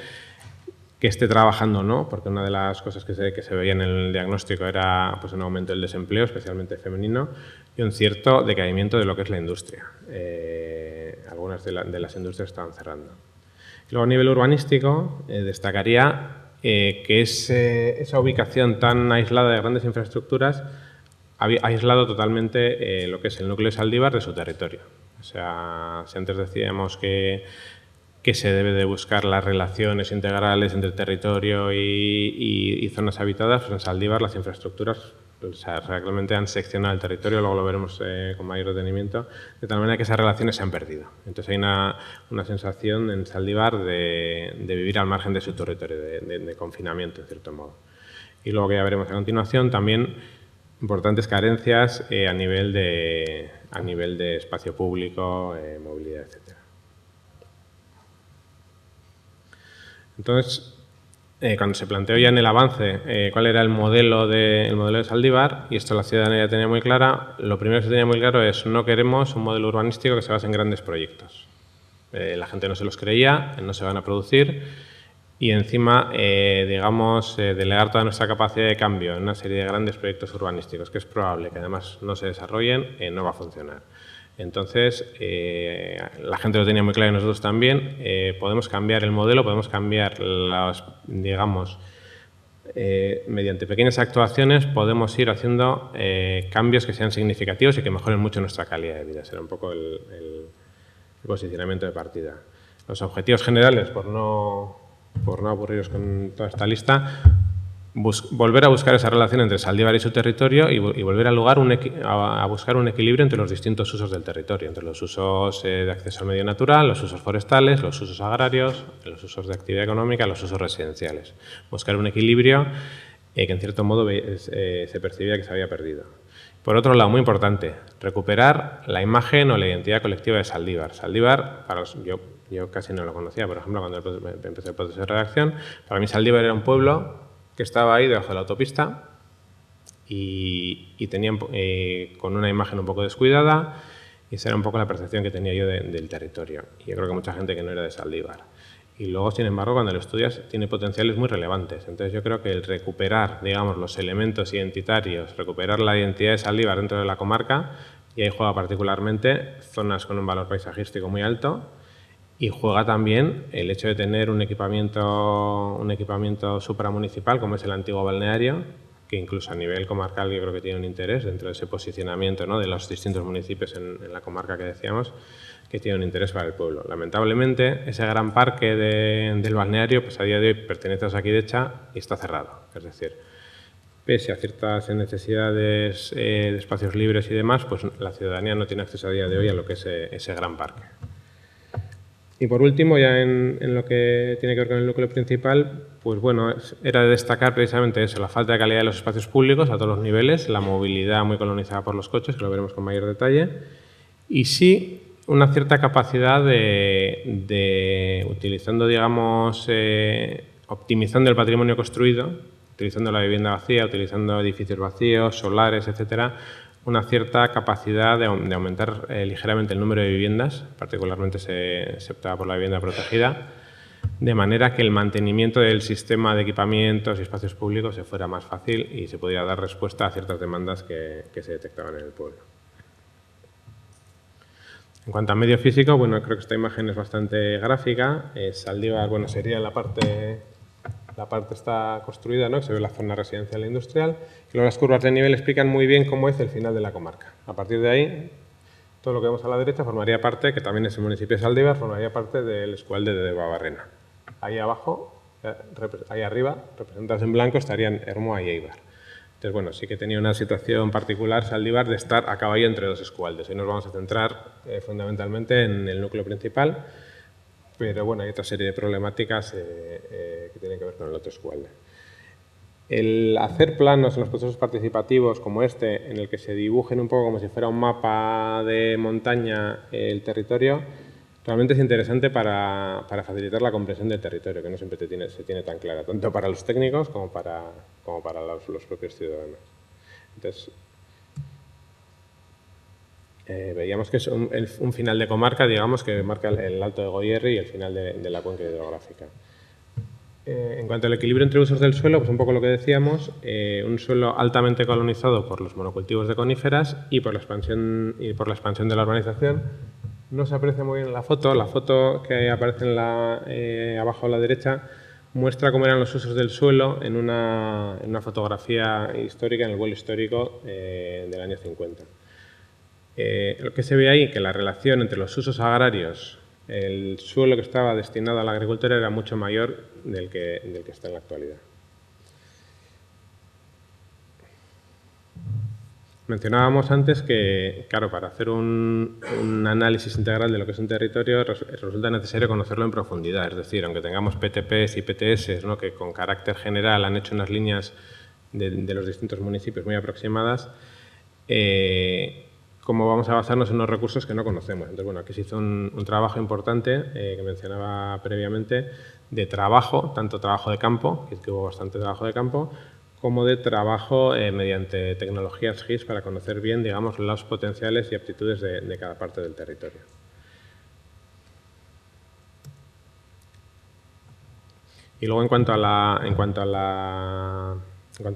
que esté trabajando o no, porque una de las cosas que se veía en el diagnóstico era pues, un aumento del desempleo, especialmente femenino, y un cierto decaimiento de lo que es la industria. Algunas de las industrias estaban cerrando. Y luego, a nivel urbanístico, destacaría que esa ubicación tan aislada de grandes infraestructuras ha aislado totalmente lo que es el núcleo de Zaldívar de su territorio. O sea, si antes decíamos que se debe de buscar las relaciones integrales entre territorio y zonas habitadas, pues en Zaldívar las infraestructuras realmente han seccionado el territorio, luego lo veremos con mayor detenimiento, de tal manera que esas relaciones se han perdido. Entonces hay una sensación en Zaldívar de vivir al margen de su territorio, de confinamiento, en cierto modo. Y luego que ya veremos a continuación, también importantes carencias a nivel de espacio público, movilidad, etc. Entonces, cuando se planteó ya en el avance cuál era el modelo de Zaldívar, y esto la ciudadanía ya tenía muy clara, lo primero que se tenía muy claro es no queremos un modelo urbanístico que se base en grandes proyectos. La gente no se los creía, no se van a producir, y encima, delegar toda nuestra capacidad de cambio en una serie de grandes proyectos urbanísticos, que es probable que además no se desarrollen, no va a funcionar. Entonces, la gente lo tenía muy claro y nosotros también. Podemos cambiar el modelo, podemos cambiar mediante pequeñas actuaciones podemos ir haciendo cambios que sean significativos y que mejoren mucho nuestra calidad de vida. Será un poco el posicionamiento de partida. Los objetivos generales, por no aburriros con toda esta lista, volver a buscar esa relación entre Zaldívar y su territorio y volver a buscar un equilibrio entre los distintos usos del territorio, entre los usos de acceso al medio natural, los usos forestales, los usos agrarios, los usos de actividad económica, los usos residenciales. Buscar un equilibrio que en cierto modo se percibía que se había perdido. Por otro lado, muy importante, recuperar la imagen o la identidad colectiva de Zaldívar. Zaldívar, yo casi no lo conocía, por ejemplo, cuando empecé el proceso de redacción, para mí Zaldívar era un pueblo que estaba ahí debajo de la autopista y tenía con una imagen un poco descuidada, y esa era un poco la percepción que tenía yo del territorio. Y yo creo que mucha gente que no era de Zaldívar. Y luego, sin embargo, cuando lo estudias, tiene potenciales muy relevantes. Entonces, yo creo que el recuperar, los elementos identitarios, recuperar la identidad de Zaldívar dentro de la comarca, y ahí juega particularmente zonas con un valor paisajístico muy alto, y juega también el hecho de tener un equipamiento supramunicipal, como es el antiguo balneario, que incluso a nivel comarcal yo creo que tiene un interés dentro de ese posicionamiento, ¿no?, de los distintos municipios en la comarca que decíamos, que tiene un interés para el pueblo. Lamentablemente, ese gran parque del balneario, pues a día de hoy pertenece a Osakidecha y está cerrado. Es decir, pese a ciertas necesidades de espacios libres y demás, pues la ciudadanía no tiene acceso a día de hoy a lo que es ese gran parque. Y por último, ya en lo que tiene que ver con el núcleo principal, pues bueno, era de destacar precisamente eso, la falta de calidad de los espacios públicos a todos los niveles, la movilidad muy colonizada por los coches, que lo veremos con mayor detalle, y sí una cierta capacidad de utilizando, optimizando el patrimonio construido, utilizando la vivienda vacía, utilizando edificios vacíos, solares, etcétera, una cierta capacidad de aumentar ligeramente el número de viviendas, particularmente se optaba por la vivienda protegida, de manera que el mantenimiento del sistema de equipamientos y espacios públicos se fuera más fácil y se pudiera dar respuesta a ciertas demandas que se detectaban en el pueblo. En cuanto a medio físico, bueno, creo que esta imagen es bastante gráfica. Saldívar, bueno, sería la parte está construida, ¿no? Se ve la zona residencial e industrial. Y luego las curvas de nivel explican muy bien cómo es el final de la comarca. A partir de ahí, todo lo que vemos a la derecha formaría parte, que también es el municipio de Saldívar, formaría parte del escualde de Debabarrena. Ahí abajo, ahí arriba, representados en blanco, estarían Ermua y Eibar. Entonces, bueno, sí que tenía una situación particular Saldívar de estar a caballo entre dos escualdes. Hoy nos vamos a centrar fundamentalmente en el núcleo principal, pero bueno, hay otra serie de problemáticas que tienen que ver con el otro escualde. El hacer planos en los procesos participativos como este, en el que se dibujen un poco como si fuera un mapa de montaña el territorio, realmente es interesante para facilitar la comprensión del territorio, que no siempre se tiene tan clara, tanto para los técnicos como para los propios ciudadanos. Entonces, veíamos que es un final de comarca, digamos, que marca el Alto de Goierri y el final de la cuenca hidrográfica. En cuanto al equilibrio entre usos del suelo, pues un poco lo que decíamos, un suelo altamente colonizado por los monocultivos de coníferas y por la expansión de la urbanización. No se aprecia muy bien en la foto que aparece abajo a la derecha muestra cómo eran los usos del suelo en una fotografía histórica, en el vuelo histórico del año 50. Lo que se ve ahí, que la relación entre los usos agrarios, el suelo que estaba destinado a la agricultura era mucho mayor del que está en la actualidad. Mencionábamos antes que, claro, para hacer un análisis integral de lo que es un territorio resulta necesario conocerlo en profundidad. Es decir, aunque tengamos PTPs y PTS, ¿no?, que con carácter general han hecho unas líneas de los distintos municipios muy aproximadas, ¿cómo vamos a basarnos en unos recursos que no conocemos? Entonces, bueno, aquí se hizo un trabajo importante que mencionaba previamente de trabajo, tanto trabajo de campo, que hubo bastante trabajo de campo, como de trabajo mediante tecnologías GIS para conocer bien, digamos, los potenciales y aptitudes de cada parte del territorio. Y luego, en cuanto a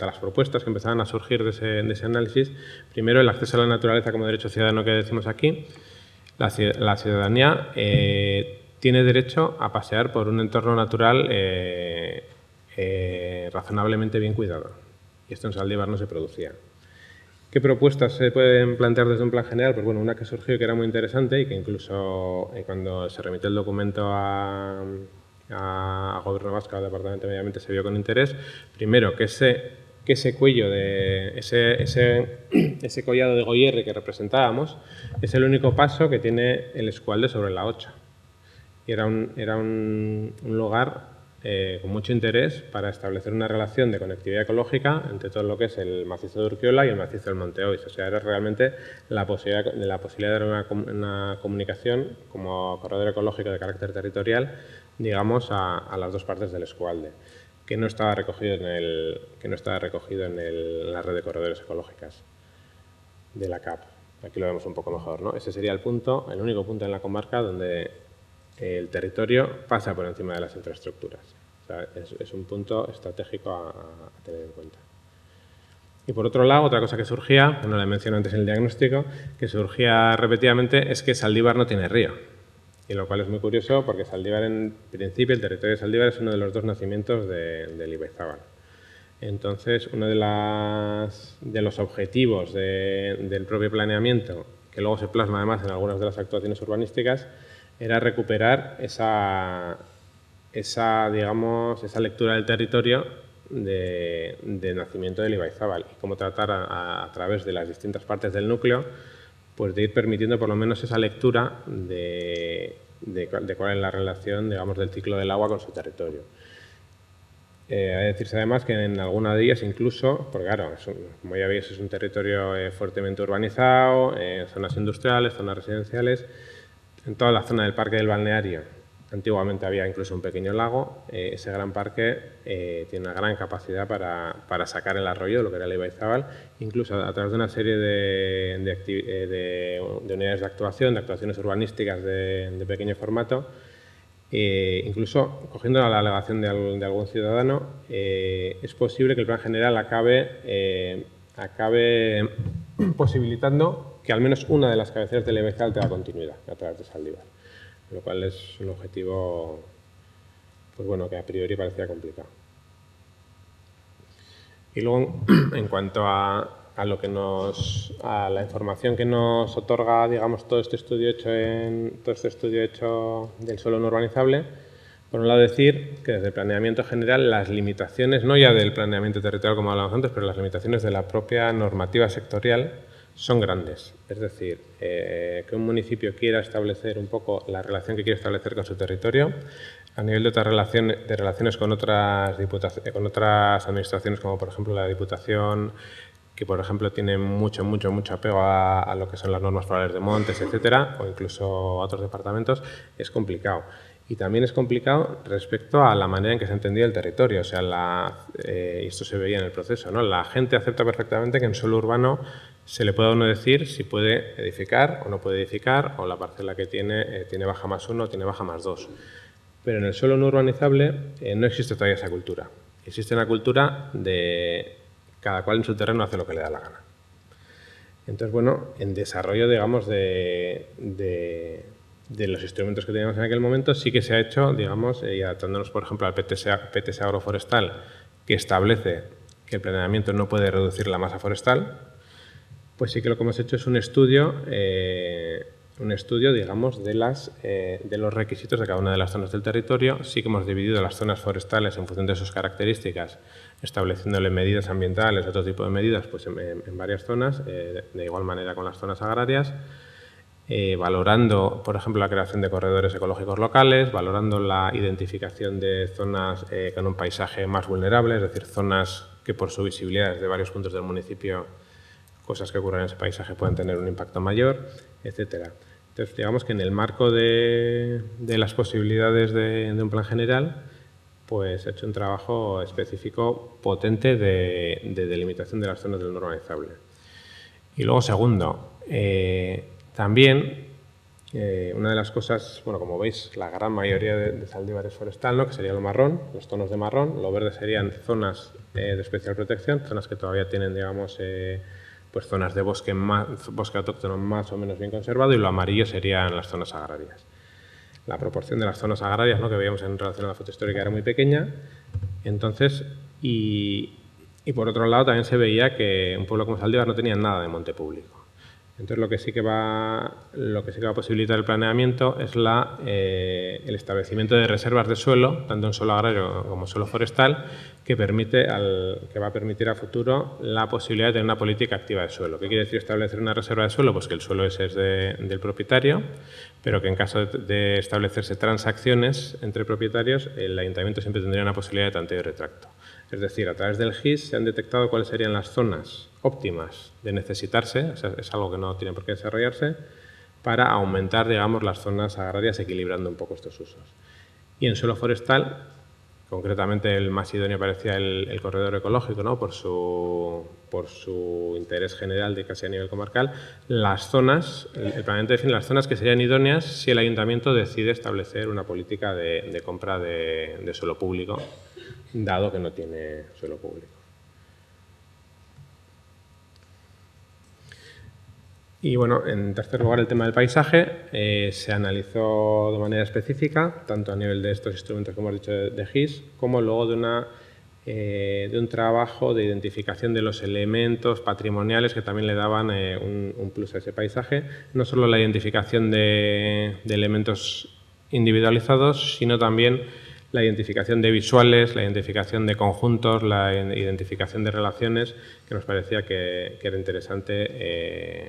las propuestas que empezaban a surgir de ese análisis, primero el acceso a la naturaleza como derecho ciudadano que decimos aquí. La ciudadanía tiene derecho a pasear por un entorno natural razonablemente bien cuidado. Y esto en Saldívar no se producía. ¿Qué propuestas se pueden plantear desde un plan general? Pues bueno, una que surgió que era muy interesante y que incluso cuando se remitió el documento a Gobierno Vasco, al Departamento de Medio Ambiente, se vio con interés. Primero, que ese cuello ese collado de Goierri que representábamos es el único paso que tiene el escualde sobre la 8. Y era un lugar con mucho interés para establecer una relación de conectividad ecológica entre todo lo que es el macizo de Urquiola y el macizo del Monte Oiz. O sea, era realmente la posibilidad de dar una comunicación como corredor ecológico de carácter territorial, digamos, a las dos partes del escualde, que no estaba recogido en la red de corredores ecológicas de la CAP. Aquí lo vemos un poco mejor, ¿no? Ese sería el único punto en la comarca donde el territorio pasa por encima de las infraestructuras. O sea, es un punto estratégico a tener en cuenta. Y por otro lado, otra cosa que surgía, que no la mencioné antes en el diagnóstico, que surgía repetidamente es que Saldívar no tiene río. Y lo cual es muy curioso porque Saldívar, en principio, el territorio de Saldívar es uno de los dos nacimientos del Ibaizabal. Entonces, uno de los objetivos del propio planeamiento, que luego se plasma además en algunas de las actuaciones urbanísticas, era recuperar esa lectura del territorio de nacimiento del Ibaizabal y cómo tratar a través de las distintas partes del núcleo, pues de ir permitiendo por lo menos esa lectura de cuál es la relación, digamos, del ciclo del agua con su territorio. Hay que decirse además que en alguna de ellas incluso, porque claro, como ya veis, es un territorio fuertemente urbanizado, zonas industriales, zonas residenciales. En toda la zona del parque del balneario, antiguamente había incluso un pequeño lago. Ese gran parque tiene una gran capacidad para sacar el arroyo de lo que era el Ibaizabal, incluso a través de una serie de unidades de actuaciones urbanísticas de pequeño formato. incluso cogiendo la alegación de algún ciudadano, es posible que el plan general acabe posibilitando que al menos una de las cabeceras del Evezcal tenga continuidad a través de Zaldibar, lo cual es un objetivo, pues bueno, que a priori parecía complicado. Y luego, en cuanto a la información que nos otorga, digamos, todo este estudio hecho del suelo no urbanizable, por un lado decir que desde el planeamiento general las limitaciones, no ya del planeamiento territorial como hablábamos antes, pero las limitaciones de la propia normativa sectorial son grandes. Es decir, que un municipio quiera establecer un poco la relación que quiere establecer con su territorio, a nivel de otras relaciones con otras administraciones, como por ejemplo la Diputación, que por ejemplo tiene mucho apego a lo que son las normas forales de montes, etcétera, o incluso a otros departamentos, es complicado. Y también es complicado respecto a la manera en que se entendía el territorio. O sea, y esto se veía en el proceso, ¿no? La gente acepta perfectamente que en suelo urbano se le pueda a uno decir si puede edificar o no puede edificar, o la parcela que tiene baja más 1 o tiene baja más 2. Pero en el suelo no urbanizable no existe todavía esa cultura. Existe una cultura de cada cual en su terreno hace lo que le da la gana. Entonces, bueno, en desarrollo, digamos, de los instrumentos que teníamos en aquel momento, sí que se ha hecho, digamos, y adaptándonos, por ejemplo, al PTS agroforestal, que establece que el planeamiento no puede reducir la masa forestal, pues sí que lo que hemos hecho es un estudio, digamos, de los requisitos de cada una de las zonas del territorio. Sí que hemos dividido las zonas forestales en función de sus características, estableciéndole medidas ambientales, otro tipo de medidas, pues en varias zonas, de igual manera con las zonas agrarias, valorando, por ejemplo, la creación de corredores ecológicos locales, valorando la identificación de zonas con un paisaje más vulnerable, es decir, zonas que por su visibilidad desde varios puntos del municipio, cosas que ocurren en ese paisaje pueden tener un impacto mayor, etcétera. Entonces, digamos que en el marco de las posibilidades de un plan general, pues he hecho un trabajo específico potente de delimitación de las zonas del no urbanizable. Y luego, segundo, también una de las cosas, bueno, como veis, la gran mayoría de Zaldibar es forestal, ¿no? Que sería lo marrón, los tonos de marrón, lo verde serían zonas de especial protección, zonas que todavía tienen, digamos, pues zonas de bosque autóctono más o menos bien conservado, y lo amarillo serían las zonas agrarias. La proporción de las zonas agrarias, ¿no?, que veíamos en relación a la foto histórica era muy pequeña. Entonces, y por otro lado también se veía que un pueblo como Zaldibar no tenía nada de monte público. Entonces lo que sí que va a posibilitar el planeamiento es el establecimiento de reservas de suelo, tanto en suelo agrario como suelo forestal, que va a permitir a futuro la posibilidad de tener una política activa de suelo. ¿Qué quiere decir establecer una reserva de suelo? Pues que el suelo ese es del propietario, pero que en caso de establecerse transacciones entre propietarios, el ayuntamiento siempre tendría una posibilidad de tanteo y retracto. Es decir, a través del GIS se han detectado cuáles serían las zonas óptimas de necesitarse, o sea, es algo que no tiene por qué desarrollarse, para aumentar, digamos, las zonas agrarias, equilibrando un poco estos usos. Y en suelo forestal, concretamente el más idóneo parecía el corredor ecológico, ¿no?, por su interés general de casi a nivel comarcal, las zonas, el planeamiento define las zonas que serían idóneas si el ayuntamiento decide establecer una política de compra de suelo público, dado que no tiene suelo público. Y bueno, en tercer lugar, el tema del paisaje se analizó de manera específica, tanto a nivel de estos instrumentos que hemos dicho de GIS, como luego de un trabajo de identificación de los elementos patrimoniales que también le daban un plus a ese paisaje. No solo la identificación de elementos individualizados, sino también la identificación de visuales, la identificación de conjuntos, la identificación de relaciones, que nos parecía que era interesante,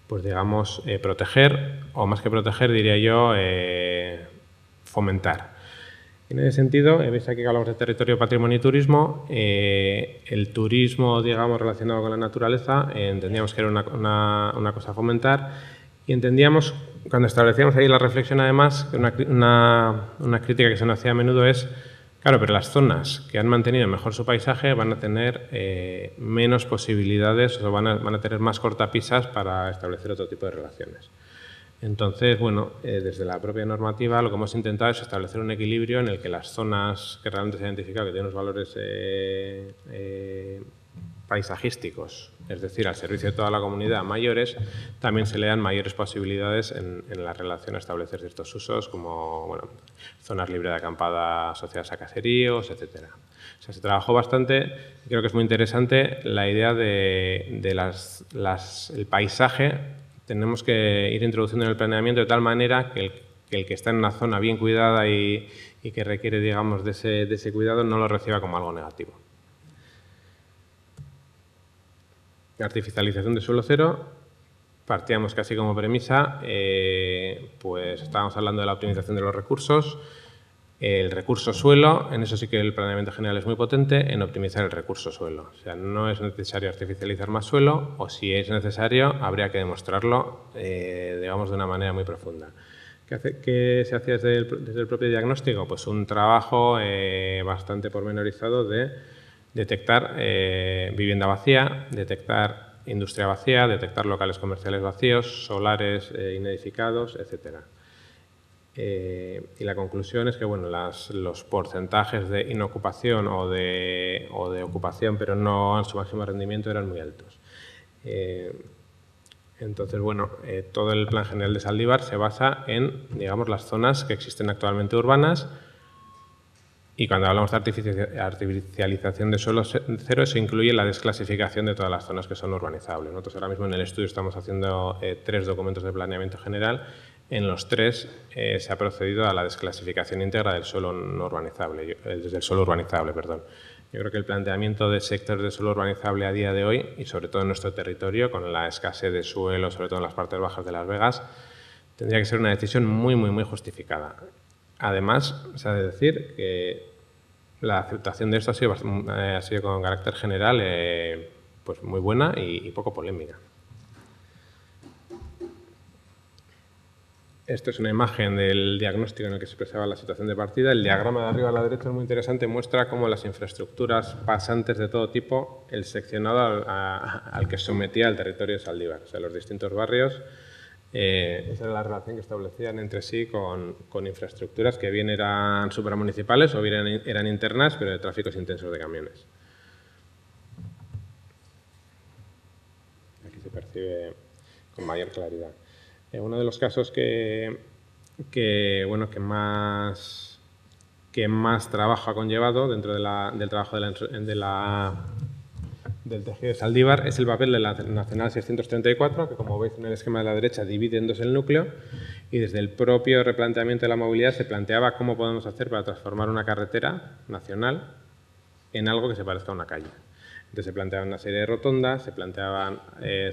pues digamos, proteger, o más que proteger, diría yo, fomentar. En ese sentido, veis aquí que hablamos de territorio, patrimonio y turismo. El turismo, digamos, relacionado con la naturaleza, entendíamos que era una cosa a fomentar. Y entendíamos, cuando establecíamos ahí la reflexión, además, que una crítica que se nos hacía a menudo es, claro, pero las zonas que han mantenido mejor su paisaje van a tener menos posibilidades, o van a tener más cortapisas para establecer otro tipo de relaciones. Entonces, bueno, desde la propia normativa lo que hemos intentado es establecer un equilibrio en el que las zonas que realmente se han identificado que tienen unos valores paisajísticos, es decir, al servicio de toda la comunidad mayores, también se le dan mayores posibilidades en la relación a establecer ciertos usos como bueno, zonas libres de acampada asociadas a caseríos, etcétera. O sea, se trabajó bastante y creo que es muy interesante la idea de el paisaje. Tenemos que ir introduciendo en el planeamiento de tal manera que el que está en una zona bien cuidada y que requiere, digamos, de ese cuidado no lo reciba como algo negativo. Artificialización de suelo cero. Partíamos casi como premisa, pues estábamos hablando de la optimización de los recursos. El recurso suelo, en eso sí que el planeamiento general es muy potente, en optimizar el recurso suelo. O sea, no es necesario artificializar más suelo, o si es necesario, habría que demostrarlo, digamos, de una manera muy profunda. ¿Qué se hacía desde el propio diagnóstico? Pues un trabajo bastante pormenorizado de detectar vivienda vacía, detectar industria vacía, detectar locales comerciales vacíos, solares inedificados, etcétera. Y la conclusión es que bueno, los porcentajes de inocupación o de ocupación, pero no en su máximo rendimiento, eran muy altos. Entonces, bueno, todo el Plan General de Zaldibar se basa en, digamos, las zonas que existen actualmente urbanas. Y cuando hablamos de artificialización de suelo cero, se incluye la desclasificación de todas las zonas que son urbanizables. Nosotros ahora mismo en el estudio estamos haciendo 3 documentos de planeamiento general. En los 3 se ha procedido a la desclasificación íntegra del suelo no urbanizable, desde el suelo urbanizable, perdón. Yo creo que el planteamiento de sectores de suelo urbanizable a día de hoy, y sobre todo en nuestro territorio, con la escasez de suelo, sobre todo en las partes bajas de Las Vegas, tendría que ser una decisión muy, muy, muy justificada. Además, se ha de decir que la aceptación de esto ha sido con carácter general pues muy buena y poco polémica. Esta es una imagen del diagnóstico en el que se expresaba la situación de partida. El diagrama de arriba a la derecha es muy interesante, muestra cómo las infraestructuras pasantes de todo tipo, el seccionado al que sometía el territorio de Zaldibar, o sea, los distintos barrios. Esa era la relación que establecían entre sí con infraestructuras que bien eran supramunicipales o bien eran internas, pero de tráficos intensos de camiones. Aquí se percibe con mayor claridad. Uno de los casos que más trabajo ha conllevado dentro del trabajo del tejido de Zaldibar es el papel de la Nacional 634, que como veis en el esquema de la derecha divide en dos el núcleo, y desde el propio replanteamiento de la movilidad se planteaba cómo podemos hacer para transformar una carretera nacional en algo que se parezca a una calle. Entonces se planteaban una serie de rotondas, se planteaban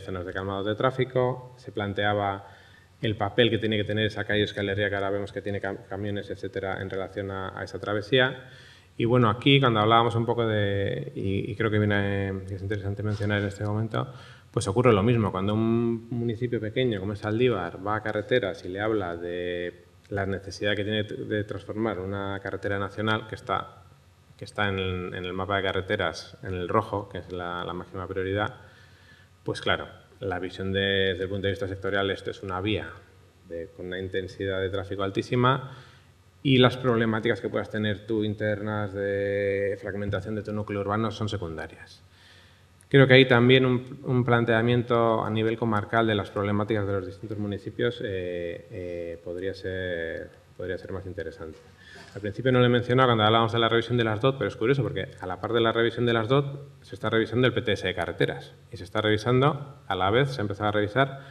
zonas de calmado de tráfico, se planteaba el papel que tiene que tener esa calle Euskal Herria, que ahora vemos que tiene camiones, etcétera, en relación a esa travesía. Y bueno, aquí cuando hablábamos un poque de, y creo que es interesante mencionar en este momento, pues ocurre lo mismo. Cuando un municipio pequeño como es Zaldibar va a carreteras y le habla de la necesidad que tiene de transformar una carretera nacional que está en el mapa de carreteras en el rojo, que es la máxima prioridad, pues claro, la visión desde el punto de vista sectorial, esto es una vía con una intensidad de tráfico altísima, y las problemáticas que puedas tener tú internas de fragmentación de tu núcleo urbano son secundarias. Creo que hay también un planteamiento a nivel comarcal de las problemáticas de los distintos municipios podría ser más interesante. Al principio no lo he mencionado cuando hablábamos de la revisión de las DOT, pero es curioso porque a la par de la revisión de las DOT se está revisando el PTS de carreteras y se está revisando, a la vez se ha empezado a revisar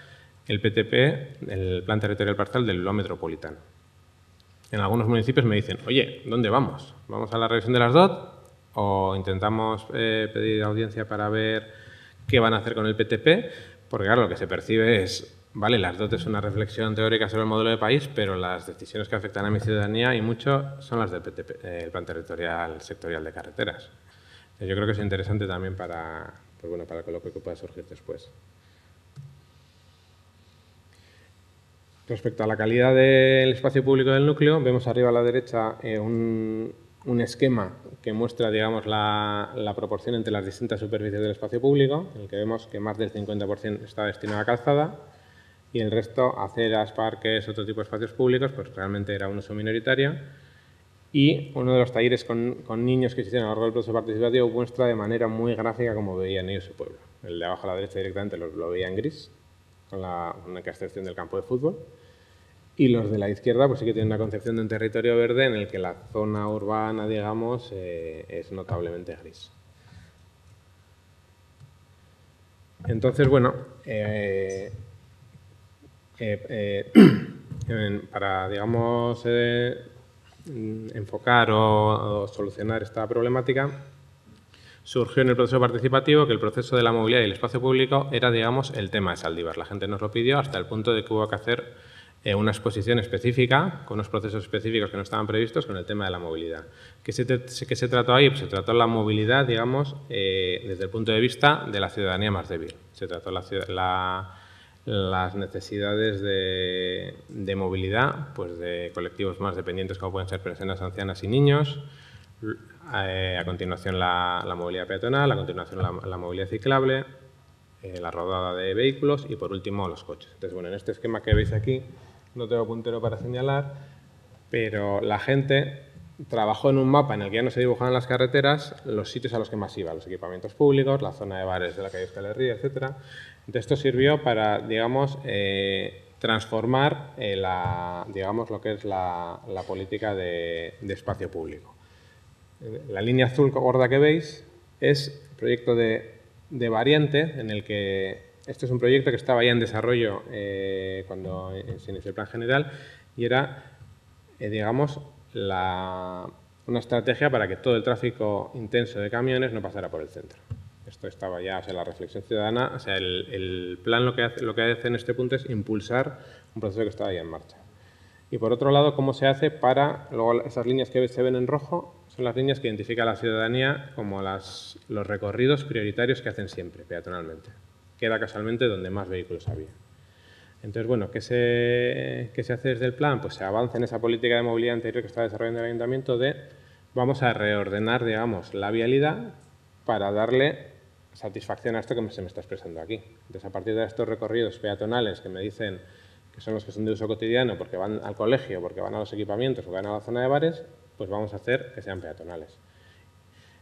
el PTP, el Plan Territorial Parcial del Lo Metropolitano. En algunos municipios me dicen, oye, ¿dónde vamos? ¿Vamos a la revisión de las DOT o intentamos pedir audiencia para ver qué van a hacer con el PTP? Porque claro, lo que se percibe es, vale, las DOT es una reflexión teórica sobre el modelo de país, pero las decisiones que afectan a mi ciudadanía y mucho son las del PTP, el Plan Territorial Sectorial de Carreteras. Yo creo que es interesante también para el coloquio que pueda surgir después. Respecto a la calidad del espacio público del núcleo, vemos arriba a la derecha un esquema que muestra, digamos, la proporción entre las distintas superficies del espacio público, en el que vemos que más del 50% está destinado a calzada. y el resto, aceras, parques, otro tipo de espacios públicos, pues realmente era un uso minoritario. Y uno de los talleres con niños que se hicieron a lo largo del proceso participativo muestra de manera muy gráfica cómo veían ellos su pueblo. El de abajo a la derecha directamente lo veía en gris, con la única excepción del campo de fútbol. Y los de la izquierda pues sí que tienen una concepción de un territorio verde en el que la zona urbana, digamos, es notablemente gris. Entonces, bueno, para, digamos, enfocar o solucionar esta problemática, surgió en el proceso participativo que el proceso de la movilidad y el espacio público era, digamos, el tema de Zaldibar. La gente nos lo pidió hasta el punto de que hubo que hacer una exposición específica, con unos procesos específicos que no estaban previstos, con el tema de la movilidad. ¿Qué se trató ahí? Pues se trató la movilidad, digamos, desde el punto de vista de la ciudadanía más débil. Se trató las necesidades de movilidad, pues de colectivos más dependientes como pueden ser personas ancianas y niños, a continuación la movilidad peatonal, a continuación la movilidad ciclable, la rodada de vehículos y por último los coches. Entonces, bueno, en este esquema que veis aquí no tengo puntero para señalar, pero la gente trabajó en un mapa en el que ya no se dibujaban las carreteras, los sitios a los que más iba, los equipamientos públicos, la zona de bares de la calle Euskal Herria, etc. Entonces, esto sirvió para, digamos, transformar digamos, lo que es la política de espacio público. La línea azul gorda que veis es el proyecto de variante, en el que este es un proyecto que estaba ya en desarrollo cuando se inició el plan general y era, digamos, una estrategia para que todo el tráfico intenso de camiones no pasara por el centro. Esto estaba ya, o sea, la reflexión ciudadana, o sea, el plan lo que hace en este punto es impulsar un proceso que estaba ya en marcha. Y por otro lado, ¿cómo se hace para, luego esas líneas que se ven en rojo, son las líneas que identifica la ciudadanía como los recorridos prioritarios que hacen siempre, peatonalmente, que era casualmente donde más vehículos había. Entonces, bueno, ¿qué se hace desde el plan? Pues se avanza en esa política de movilidad anterior que está desarrollando el Ayuntamiento de vamos a reordenar, digamos, la vialidad para darle satisfacción a esto que se me está expresando aquí. Entonces, a partir de estos recorridos peatonales que me dicen que son los que son de uso cotidiano porque van al colegio, porque van a los equipamientos o van a la zona de bares, pues vamos a hacer que sean peatonales.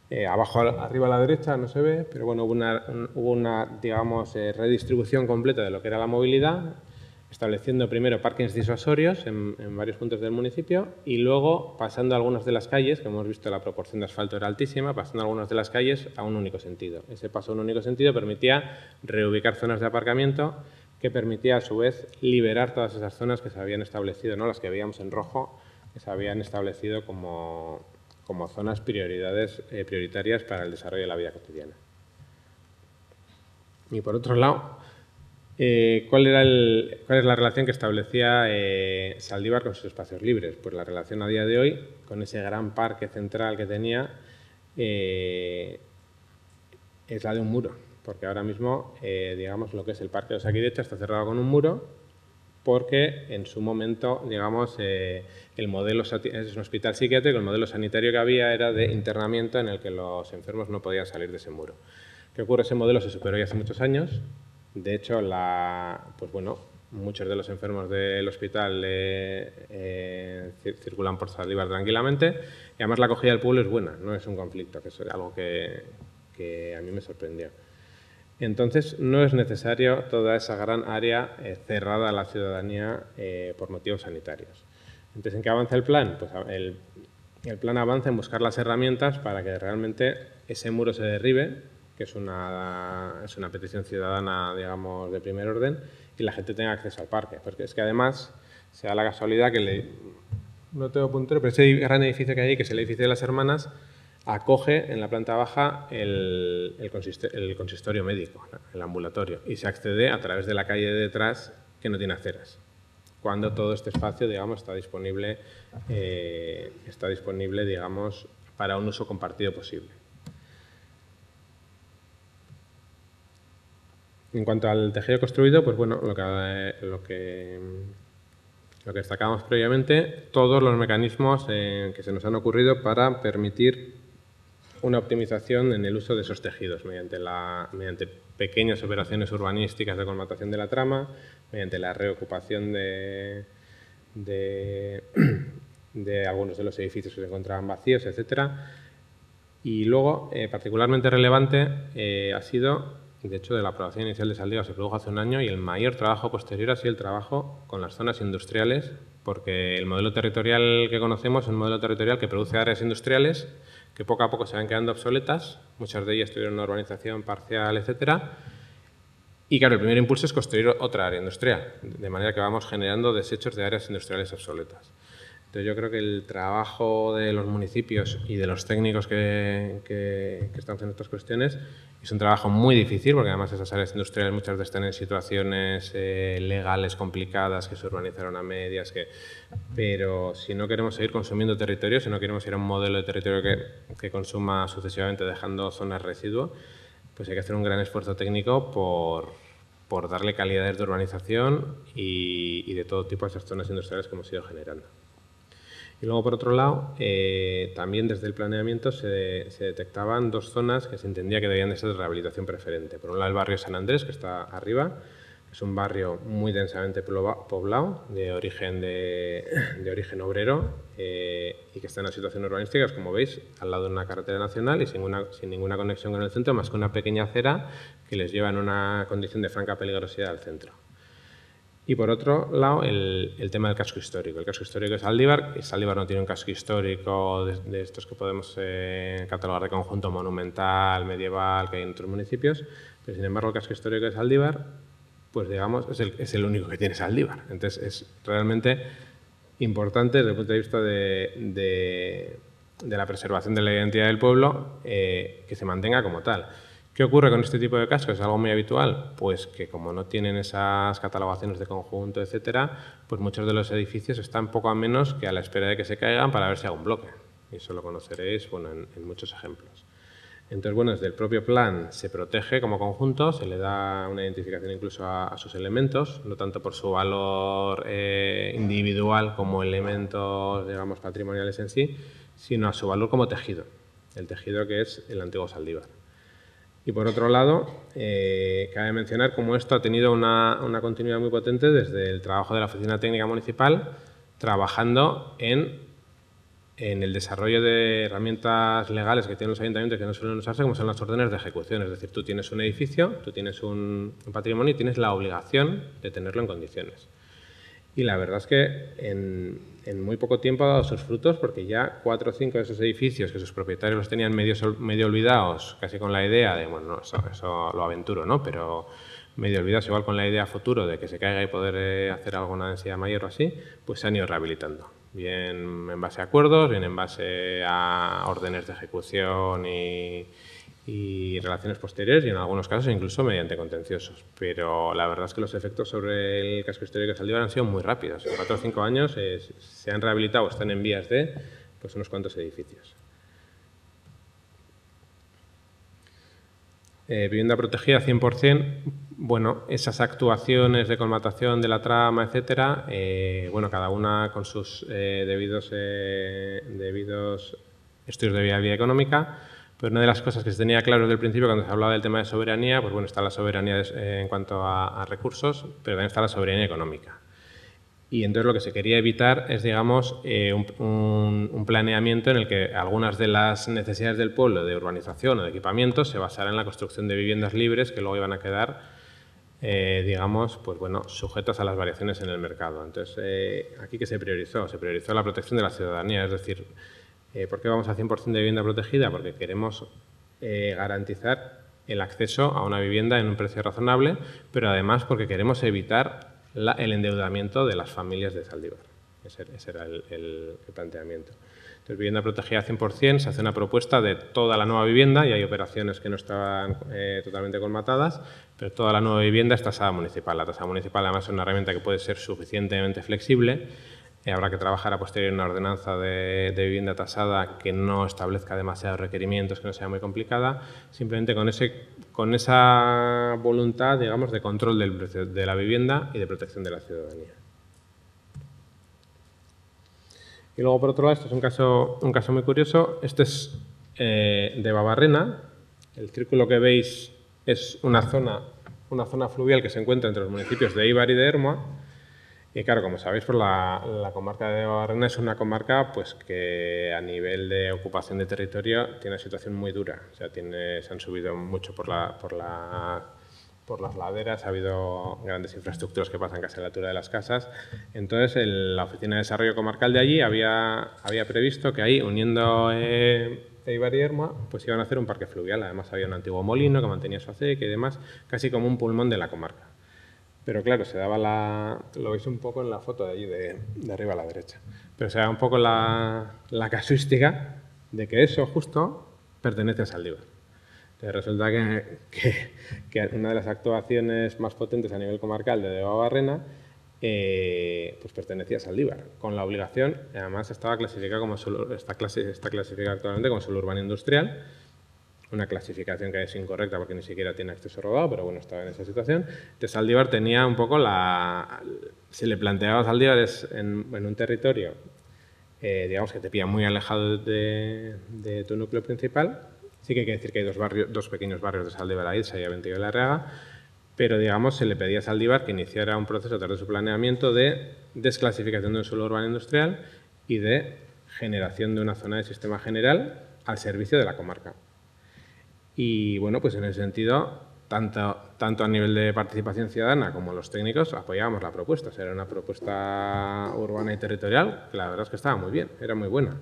Arriba a la derecha no se ve, pero bueno, hubo una digamos, redistribución completa de lo que era la movilidad, estableciendo primero parkings disuasorios en varios puntos del municipio y luego pasando algunas de las calles, que hemos visto la proporción de asfalto era altísima, pasando algunas de las calles a un único sentido. Ese paso a un único sentido permitía reubicar zonas de aparcamiento que permitía a su vez liberar todas esas zonas que se habían establecido, ¿no? Las que veíamos en rojo, que se habían establecido como zonas prioritarias para el desarrollo de la vida cotidiana. Y por otro lado, ¿cuál es la relación que establecía Zaldibar con sus espacios libres? Pues la relación a día de hoy, con ese gran parque central que tenía, es la de un muro. Porque ahora mismo, digamos, lo que es el Parque de Osakidecha está cerrado con un muro porque en su momento, digamos, el modelo es un hospital psiquiátrico, el modelo sanitario que había era de internamiento en el que los enfermos no podían salir de ese muro. ¿Qué ocurre? Ese modelo se superó ya hace muchos años. De hecho, pues bueno, muchos de los enfermos del hospital circulan por Zaldibar tranquilamente y además la acogida del pueblo es buena, no es un conflicto, que es algo que a mí me sorprendió. Entonces, no es necesario toda esa gran área cerrada a la ciudadanía por motivos sanitarios. Entonces, ¿en qué avanza el plan? Pues el plan avanza en buscar las herramientas para que realmente ese muro se derribe, que es una petición ciudadana, digamos, de primer orden, y la gente tenga acceso al parque. Porque es que además se da la casualidad que no tengo puntero, pero ese gran edificio que hay ahí, que es el edificio de las Hermanas, acoge en la planta baja el consistorio médico, el ambulatorio, y se accede a través de la calle de detrás que no tiene aceras, cuando todo este espacio, digamos, está disponible, digamos, para un uso compartido posible. En cuanto al tejido construido, pues bueno, lo que destacábamos previamente, todos los mecanismos que se nos han ocurrido para permitir una optimización en el uso de esos tejidos mediante pequeñas operaciones urbanísticas de colmatación de la trama, mediante la reocupación de algunos de los edificios que se encontraban vacíos, etcétera. Y luego, particularmente relevante, ha sido, de hecho, de la aprobación inicial de Saldívar se produjo hace un año, y el mayor trabajo posterior ha sido el trabajo con las zonas industriales, porque el modelo territorial que conocemos es un modelo territorial que produce áreas industriales que poco a poco se van quedando obsoletas, muchas de ellas tuvieron una urbanización parcial, etcétera. Y claro, el primer impulso es construir otra área industrial, de manera que vamos generando desechos de áreas industriales obsoletas. Entonces, yo creo que el trabajo de los municipios y de los técnicos que están haciendo estas cuestiones es un trabajo muy difícil, porque además esas áreas industriales muchas veces están en situaciones legales complicadas, que se urbanizaron a medias, pero si no queremos seguir consumiendo territorio, si no queremos ir a un modelo de territorio que consuma sucesivamente dejando zonas residuo, pues hay que hacer un gran esfuerzo técnico por darle calidades de urbanización y de todo tipo a esas zonas industriales que hemos ido generando. Y luego, por otro lado, también desde el planeamiento se detectaban dos zonas que se entendía que debían de ser de rehabilitación preferente. Por un lado, el barrio San Andrés, que está arriba, que es un barrio muy densamente poblado, de origen obrero, y que está en una situación urbanística, como veis, al lado de una carretera nacional y sin ninguna conexión con el centro, más que una pequeña acera que les lleva en una condición de franca peligrosidad al centro. Y por otro lado, el tema del casco histórico. El casco histórico es Saldívar, y Saldívar no tiene un casco histórico de estos que podemos catalogar de conjunto monumental, medieval, que hay en otros municipios, pero sin embargo el casco histórico de Saldívar, pues digamos, es el único que tiene Saldívar. Entonces es realmente importante desde el punto de vista de la preservación de la identidad del pueblo que se mantenga como tal. ¿Qué ocurre con este tipo de cascos? ¿Es algo muy habitual? Pues que como no tienen esas catalogaciones de conjunto, etcétera, pues muchos de los edificios están poco a menos que a la espera de que se caigan para ver si haga un bloque. Y eso lo conoceréis en muchos ejemplos. Entonces, bueno, desde el propio plan se protege como conjunto, se le da una identificación incluso a sus elementos, no tanto por su valor individual como elementos, digamos, patrimoniales en sí, sino a su valor como tejido, el tejido que es el antiguo Saldívar. Y por otro lado, cabe mencionar cómo esto ha tenido una continuidad muy potente desde el trabajo de la Oficina Técnica Municipal, trabajando en el desarrollo de herramientas legales que tienen los ayuntamientos que no suelen usarse, como son las órdenes de ejecución. Es decir, tú tienes un edificio, tú tienes un patrimonio y tienes la obligación de tenerlo en condiciones. Y la verdad es que en muy poco tiempo ha dado sus frutos, porque ya 4 o 5 de esos edificios que sus propietarios los tenían medio olvidados, casi con la idea de, bueno, no, eso lo aventuro, ¿no? Pero medio olvidados, igual con la idea futuro de que se caiga y poder hacer alguna densidad mayor o así, pues se han ido rehabilitando. Bien en base a acuerdos, bien en base a órdenes de ejecución y relaciones posteriores, y en algunos casos incluso mediante contenciosos. Pero la verdad es que los efectos sobre el casco histórico de Saldívar han sido muy rápidos. En 4 o 5 años se han rehabilitado, están en vías de pues unos cuantos edificios. Vivienda protegida 100%, bueno, esas actuaciones de colmatación de la trama, etcétera, bueno, cada una con sus debidos estudios de viabilidad económica. Pero una de las cosas que se tenía claro desde el principio cuando se hablaba del tema de soberanía, pues bueno, está la soberanía en cuanto a recursos, pero también está la soberanía económica. Y entonces lo que se quería evitar es, digamos, un planeamiento en el que algunas de las necesidades del pueblo de urbanización o de equipamiento se basaran en la construcción de viviendas libres que luego iban a quedar, digamos, pues bueno, sujetas a las variaciones en el mercado. Entonces, aquí ¿qué se priorizó? Se priorizó la protección de la ciudadanía, es decir, ¿por qué vamos a 100% de vivienda protegida? Porque queremos garantizar el acceso a una vivienda en un precio razonable, pero además porque queremos evitar el endeudamiento de las familias de Saldívar. Ese era el planteamiento. Entonces, vivienda protegida 100%, se hace una propuesta de toda la nueva vivienda, y hay operaciones que no estaban totalmente colmatadas, pero toda la nueva vivienda es tasada municipal. La tasa municipal además es una herramienta que puede ser suficientemente flexible. Habrá que trabajar a posteriori en una ordenanza de vivienda tasada que no establezca demasiados requerimientos, que no sea muy complicada, simplemente con esa voluntad, digamos, de control del precio de la vivienda y de protección de la ciudadanía. Y luego, por otro lado, esto es un caso muy curioso. Este es de Babarrena. El círculo que veis es una zona fluvial que se encuentra entre los municipios de Eibar y de Ermua. Y claro, como sabéis, pues la comarca de Babarrena es una comarca pues, que a nivel de ocupación de territorio tiene una situación muy dura. O sea, se han subido mucho por las laderas, ha habido grandes infraestructuras que pasan casi a la altura de las casas. Entonces, la Oficina de Desarrollo Comarcal de allí había previsto que ahí, uniendo Eibar y Ermua, pues iban a hacer un parque fluvial. Además, había un antiguo molino que mantenía su acequia y demás, casi como un pulmón de la comarca. Pero claro, se daba lo veis un poco en la foto de allí, de arriba a la derecha, pero se da un poco la casuística de que eso justo pertenece a Zaldívar. Entonces resulta que una de las actuaciones más potentes a nivel comarcal de Debabarrena pues pertenecía a Zaldívar, con la obligación, y además estaba clasificada está clasificada actualmente como suelo urbano industrial, una clasificación que es incorrecta porque ni siquiera tiene acceso rodado, pero bueno, estaba en esa situación. Entonces, Zaldívar tenía un poco se le planteaba a Zaldívar en un territorio, digamos, que te pilla muy alejado de tu núcleo principal. Sí que hay que decir que hay dos pequeños barrios de Zaldívar ahí, Saia Ventillo y Larreaga, pero, digamos, se le pedía a Zaldívar que iniciara un proceso a través de su planeamiento de desclasificación de un suelo urbano industrial y de generación de una zona de sistema general al servicio de la comarca. Y bueno, pues en ese sentido, tanto a nivel de participación ciudadana como los técnicos apoyábamos la propuesta. O sea, era una propuesta urbana y territorial que la verdad es que estaba muy bien, era muy buena.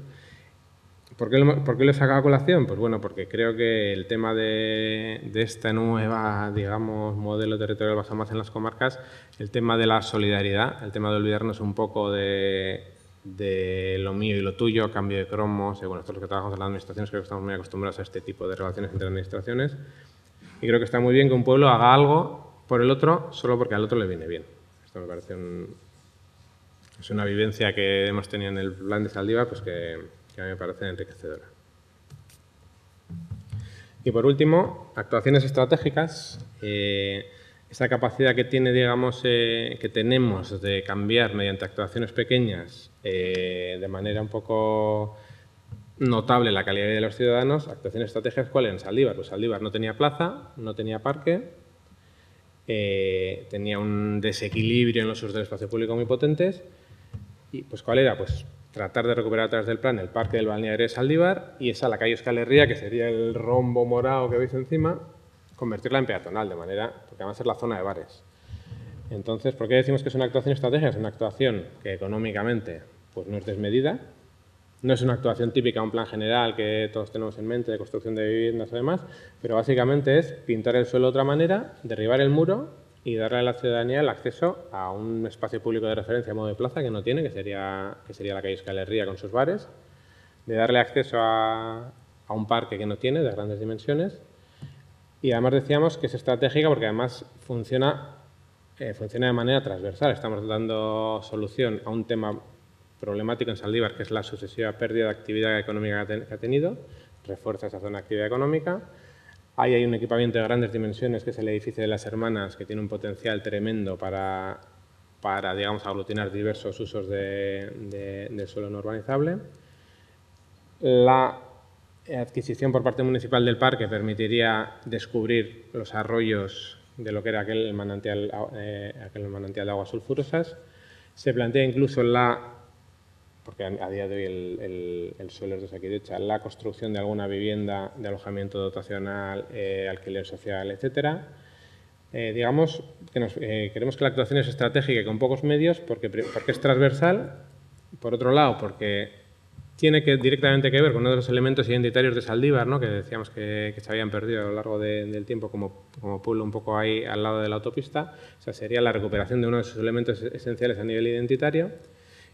¿Por qué lo he sacado a colación? Pues bueno, porque creo que el tema de esta nueva, digamos, modelo territorial basado más en las comarcas, el tema de la solidaridad, el tema de olvidarnos un poco de lo mío y lo tuyo, cambio de cromos, bueno, todos los que trabajamos en las administraciones creo que estamos muy acostumbrados a este tipo de relaciones entre administraciones y creo que está muy bien que un pueblo haga algo por el otro solo porque al otro le viene bien. Esto me parece es una vivencia que hemos tenido en el plan de Zaldívar pues que a mí me parece enriquecedora. Y por último, actuaciones estratégicas. Esa capacidad que tiene, digamos, que tenemos de cambiar mediante actuaciones pequeñas de manera un poco notable la calidad de vida de los ciudadanos. Actuaciones estratégicas, ¿cuál en Zaldívar? Pues Zaldívar no tenía plaza, no tenía parque, tenía un desequilibrio en los usos del espacio público muy potentes. ¿Y pues cuál era? Pues tratar de recuperar a través del plan el parque del balneario de Zaldívar y esa la calle Euskal Herria, que sería el rombo morado que veis encima, convertirla en peatonal, de manera, porque va a ser la zona de bares. Entonces, ¿por qué decimos que es una actuación estratégica? Es una actuación que económicamente pues no es desmedida, no es una actuación típica, un plan general que todos tenemos en mente de construcción de viviendas o demás, pero básicamente es pintar el suelo de otra manera, derribar el muro y darle a la ciudadanía el acceso a un espacio público de referencia a modo de plaza que no tiene, que sería la calle Euskal Herria con sus bares, de darle acceso a un parque que no tiene, de grandes dimensiones. Y además decíamos que es estratégica porque además funciona de manera transversal. Estamos dando solución a un tema problemático en Zaldívar, que es la sucesiva pérdida de actividad económica que ha tenido. Refuerza esa zona de actividad económica. Ahí hay un equipamiento de grandes dimensiones, que es el edificio de las Hermanas, que tiene un potencial tremendo para digamos, aglutinar diversos usos de suelo no urbanizable. La adquisición por parte municipal del parque permitiría descubrir los arroyos de lo que era aquel manantial de aguas sulfurosas. Se plantea incluso porque a día de hoy el suelo es de Osakidetza, la construcción de alguna vivienda de alojamiento dotacional, alquiler social, etcétera. Digamos que queremos que la actuación es estratégica y con pocos medios porque es transversal. Por otro lado, porque tiene directamente que ver con uno de los elementos identitarios de Zaldívar, ¿no? Que decíamos que se habían perdido a lo largo del tiempo como pueblo un poco ahí al lado de la autopista. O sea, sería la recuperación de uno de esos elementos esenciales a nivel identitario.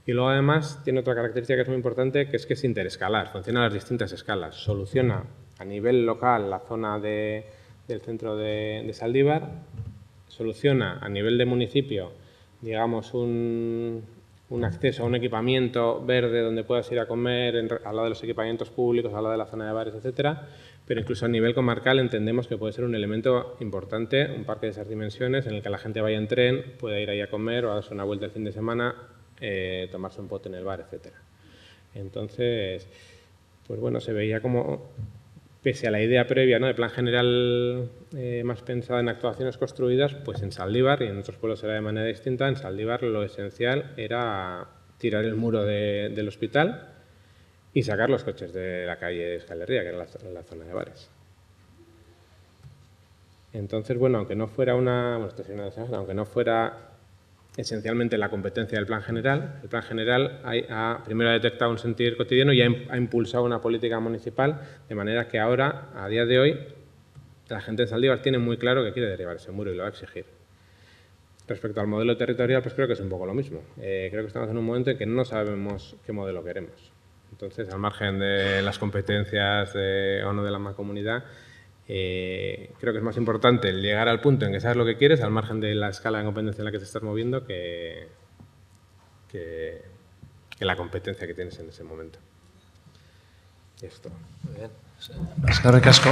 Y luego, además, tiene otra característica que es muy importante, que es interescalar, funciona a las distintas escalas. Soluciona a nivel local la zona del centro de Zaldívar, soluciona a nivel de municipio, digamos, un acceso a un equipamiento verde donde puedas ir a comer, al lado de los equipamientos públicos, al lado de la zona de bares, etcétera. Pero incluso a nivel comarcal entendemos que puede ser un elemento importante, un parque de esas dimensiones, en el que la gente vaya en tren, pueda ir ahí a comer o a darse una vuelta el fin de semana, tomarse un pote en el bar, etcétera. Entonces, pues bueno, se veía como, pese a la idea previa, ¿no?, de plan general más pensada en actuaciones construidas, pues en Zaldibar, y en otros pueblos era de manera distinta, en Zaldibar lo esencial era tirar el muro del hospital y sacar los coches de la calle de Euskal Herria, que era la zona de bares. Entonces, bueno, aunque no fuera aunque no fuera esencialmente la competencia del plan general, el plan general primero ha detectado un sentir cotidiano y ha impulsado una política municipal, de manera que ahora, a día de hoy, la gente en Zaldibar tiene muy claro que quiere derribar ese muro y lo va a exigir. Respecto al modelo territorial, pues creo que es un poco lo mismo. Creo que estamos en un momento en que no sabemos qué modelo queremos. Entonces, al margen de las competencias o no de la mancomunidad, creo que es más importante el llegar al punto en que sabes lo que quieres, al margen de la escala de competencia en la que te estás moviendo, que la competencia que tienes en ese momento. Y esto. Muy bien. Eskerrik asko.